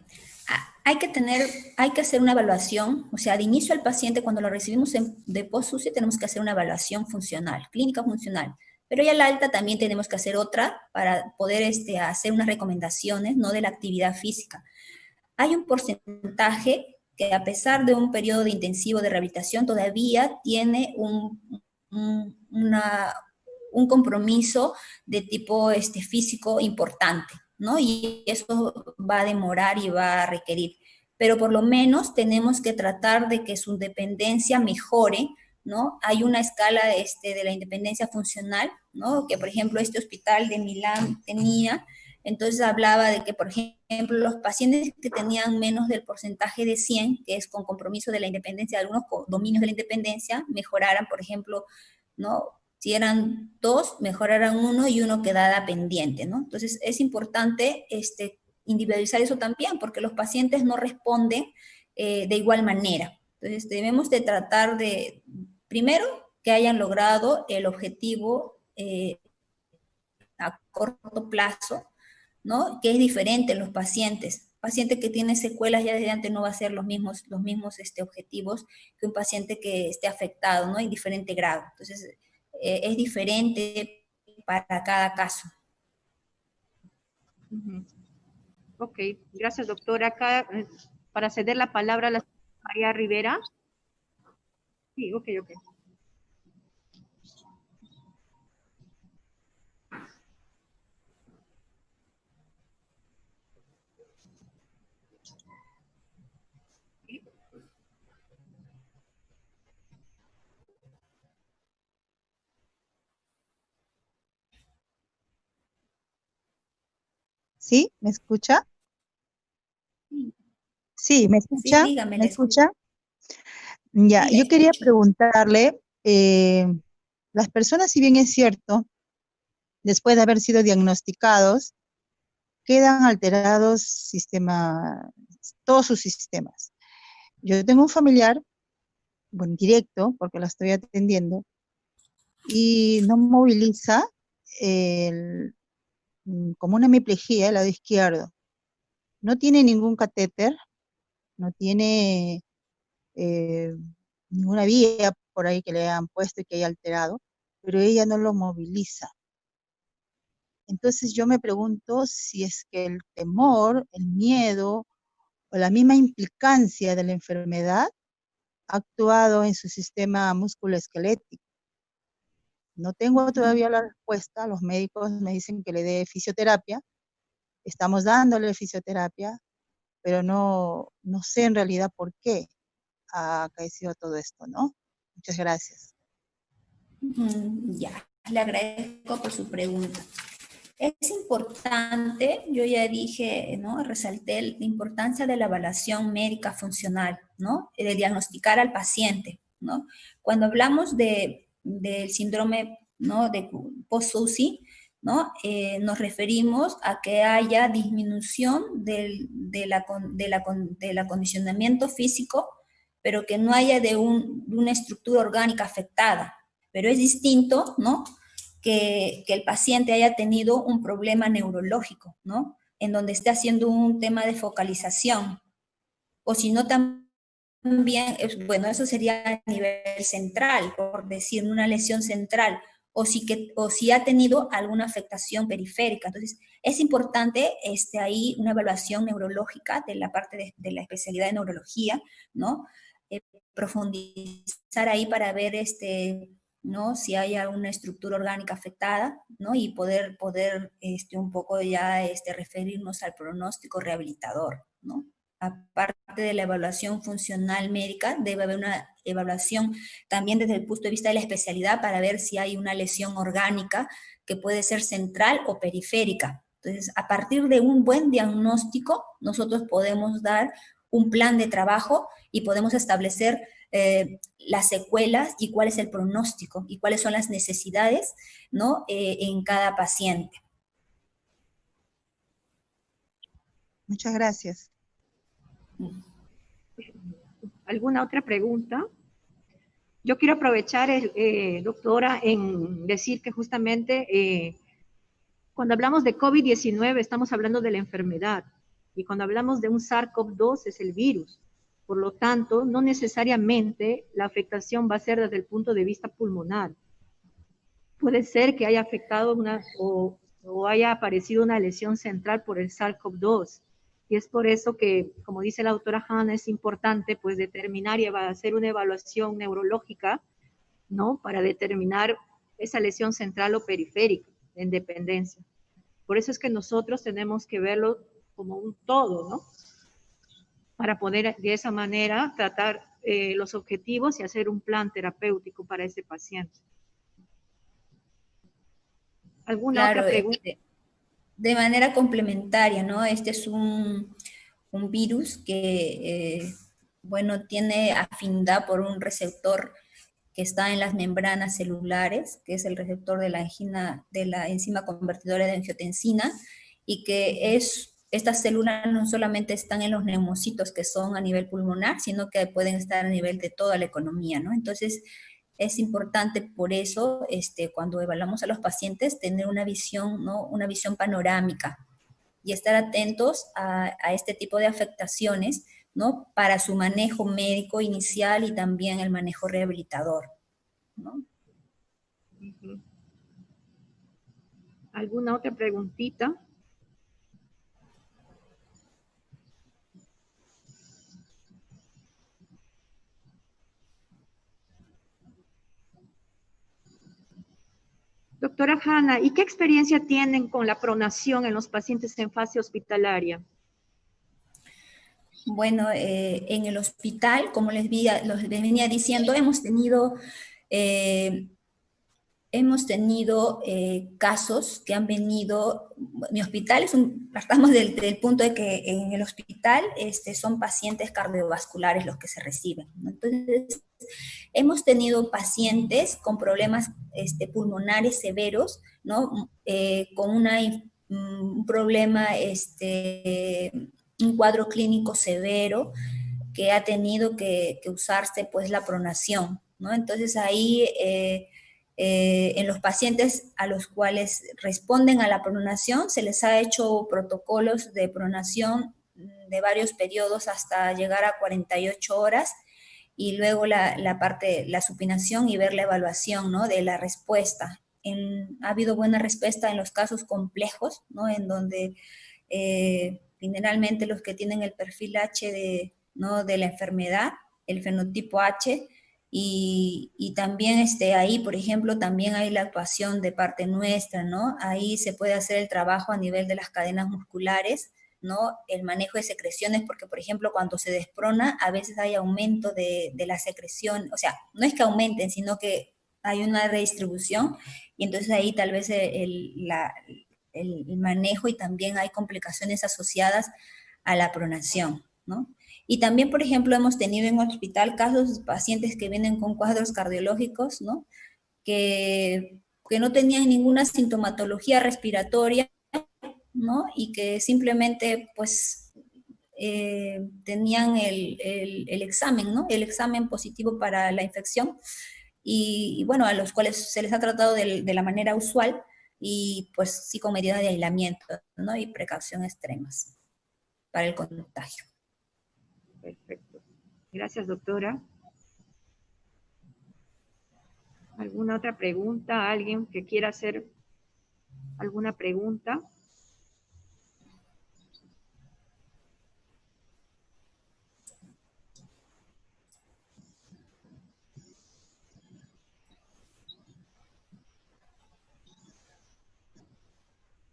hay que hacer una evaluación, o sea, de inicio al paciente, cuando lo recibimos de post-UCI, tenemos que hacer una evaluación funcional, clínica funcional. Pero ya al alta también tenemos que hacer otra para poder hacer unas recomendaciones, ¿no? De la actividad física. Hay un porcentaje que a pesar de un periodo de intensivo de rehabilitación todavía tiene un compromiso de tipo físico importante, ¿no? Y eso va a demorar y va a requerir. Pero por lo menos tenemos que tratar de que su dependencia mejore, ¿no? Hay una escala de la independencia funcional, ¿no? Que por ejemplo este hospital de Milán tenía, entonces hablaba de que por ejemplo los pacientes que tenían menos del porcentaje de 100, que es con compromiso de la independencia, de algunos dominios de la independencia, mejoraran por ejemplo, ¿no? Si eran dos, mejoraran uno y uno quedara pendiente, ¿no? Entonces es importante individualizar eso también, porque los pacientes no responden de igual manera. Entonces debemos de tratar de, primero, que hayan logrado el objetivo a corto plazo, ¿no? Que es diferente en los pacientes. Paciente que tiene secuelas ya desde antes no va a ser los mismos objetivos que un paciente que esté afectado, ¿no? En diferente grado. Entonces, es diferente para cada caso. Ok, gracias, doctora. Acá, para ceder la palabra a la señora María Rivera. Sí, ok. ¿Sí? ¿Me escucha? Sí, ¿me escucha? Sí, dígame. ¿Me escucha? Ya, Sí, yo quería preguntarle, las personas, si bien es cierto, después de haber sido diagnosticados, quedan alterados todos sus sistemas. Yo tengo un familiar bueno, directo, porque la estoy atendiendo, y no moviliza como una hemiplegia el lado izquierdo. No tiene ningún catéter, no tiene eh, ninguna vía por ahí que le hayan puesto y que haya alterado, pero ella no lo moviliza. Entonces yo me pregunto si es que el temor, el miedo o la misma implicancia de la enfermedad ha actuado en su sistema musculoesquelético. No tengo todavía la respuesta, los médicos me dicen que le dé fisioterapia, estamos dándole fisioterapia, pero no sé en realidad por qué ha acaecido todo esto, ¿no? Muchas gracias. Ya, le agradezco por su pregunta. Es importante, yo ya dije, ¿no? Resalté la importancia de la evaluación médica funcional, ¿no? De diagnosticar al paciente, ¿no? Cuando hablamos del síndrome, ¿no? De post-UCI, ¿no? Nos referimos a que haya disminución del acondicionamiento físico, pero que no haya de una estructura orgánica afectada. Pero es distinto, ¿no? Que el paciente haya tenido un problema neurológico, ¿no? En donde esté haciendo un tema de focalización. O si no, también, bueno, eso sería a nivel central, por decir, una lesión central, o si ha tenido alguna afectación periférica. Entonces, es importante ahí una evaluación neurológica de la parte de la especialidad de neurología, ¿no? Profundizar ahí para ver ¿no? Si hay alguna estructura orgánica afectada, ¿no? Y poder un poco ya referirnos al pronóstico rehabilitador, ¿no? Aparte de la evaluación funcional médica, debe haber una evaluación también desde el punto de vista de la especialidad para ver si hay una lesión orgánica que puede ser central o periférica. Entonces, a partir de un buen diagnóstico, nosotros podemos dar un plan de trabajo y podemos establecer las secuelas y cuál es el pronóstico y cuáles son las necesidades, ¿no? En cada paciente. Muchas gracias. ¿Alguna otra pregunta? Yo quiero aprovechar, doctora, en decir que justamente cuando hablamos de COVID-19 estamos hablando de la enfermedad y cuando hablamos de un SARS-CoV-2 es el virus. Por lo tanto, no necesariamente la afectación va a ser desde el punto de vista pulmonar. Puede ser que haya afectado o haya aparecido una lesión central por el SARS-CoV-2. Y es por eso que, como dice la doctora Hanna, es importante pues determinar y hacer una evaluación neurológica, ¿no? Para determinar esa lesión central o periférica en dependencia. Por eso es que nosotros tenemos que verlo como un todo, ¿no? Para poder de esa manera tratar los objetivos y hacer un plan terapéutico para ese paciente. ¿Alguna otra pregunta? De manera complementaria, ¿no? Este es un virus que, bueno, tiene afinidad por un receptor que está en las membranas celulares, que es el receptor de la enzima convertidora de angiotensina, y que estas células no solamente están en los neumocitos que son a nivel pulmonar, sino que pueden estar a nivel de toda la economía, ¿no? Entonces, es importante por eso, cuando evaluamos a los pacientes, tener una visión, ¿no? Una visión panorámica y estar atentos a este tipo de afectaciones, ¿no? Para su manejo médico inicial y también el manejo rehabilitador, ¿no? ¿Alguna otra preguntita? Doctora Hanna, ¿y qué experiencia tienen con la pronación en los pacientes en fase hospitalaria? Bueno, en el hospital, como les venía diciendo, hemos tenido casos que han venido. Mi hospital partamos del punto de que en el hospital son pacientes cardiovasculares los que se reciben, ¿no? Entonces, hemos tenido pacientes con problemas pulmonares severos, ¿no? Con un problema, un cuadro clínico severo, que ha tenido que usarse pues la pronación, ¿no? Entonces ahí en los pacientes a los cuales responden a la pronación se les ha hecho protocolos de pronación de varios periodos hasta llegar a 48 horas y luego la supinación y ver la evaluación, ¿no? De la respuesta. Ha habido buena respuesta en los casos complejos, ¿no? En donde generalmente los que tienen el perfil H ¿no? de la enfermedad, el fenotipo H, y también ahí, por ejemplo, también hay la actuación de parte nuestra, ¿no? Ahí se puede hacer el trabajo a nivel de las cadenas musculares, ¿no? El manejo de secreciones, porque, por ejemplo, cuando se desprona, a veces hay aumento de la secreción, o sea, no es que aumenten, sino que hay una redistribución, y entonces ahí tal vez el manejo y también hay complicaciones asociadas a la pronación, ¿no? Y también, por ejemplo, hemos tenido en hospital casos de pacientes que vienen con cuadros cardiológicos, ¿no? Que no tenían ninguna sintomatología respiratoria, ¿no? Y que simplemente, pues, tenían el examen, ¿no? El examen positivo para la infección y bueno, a los cuales se les ha tratado de la manera usual y pues sí con medidas de aislamiento, ¿no? Y precaución extremas para el contagio. Perfecto. Gracias, doctora. ¿Alguna otra pregunta? ¿Alguien que quiera hacer alguna pregunta?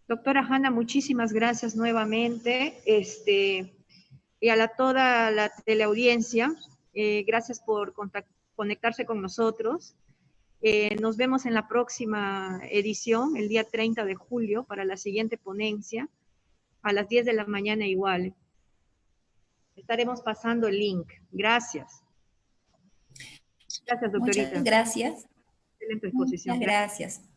Doctora Hanna, muchísimas gracias nuevamente. Y a toda la teleaudiencia, gracias por conectarse con nosotros. Nos vemos en la próxima edición, el día 30 de julio, para la siguiente ponencia, a las 10 de la mañana igual. Estaremos pasando el link. Gracias. Gracias, doctorita. Muchas gracias. Excelente exposición. Muchas gracias.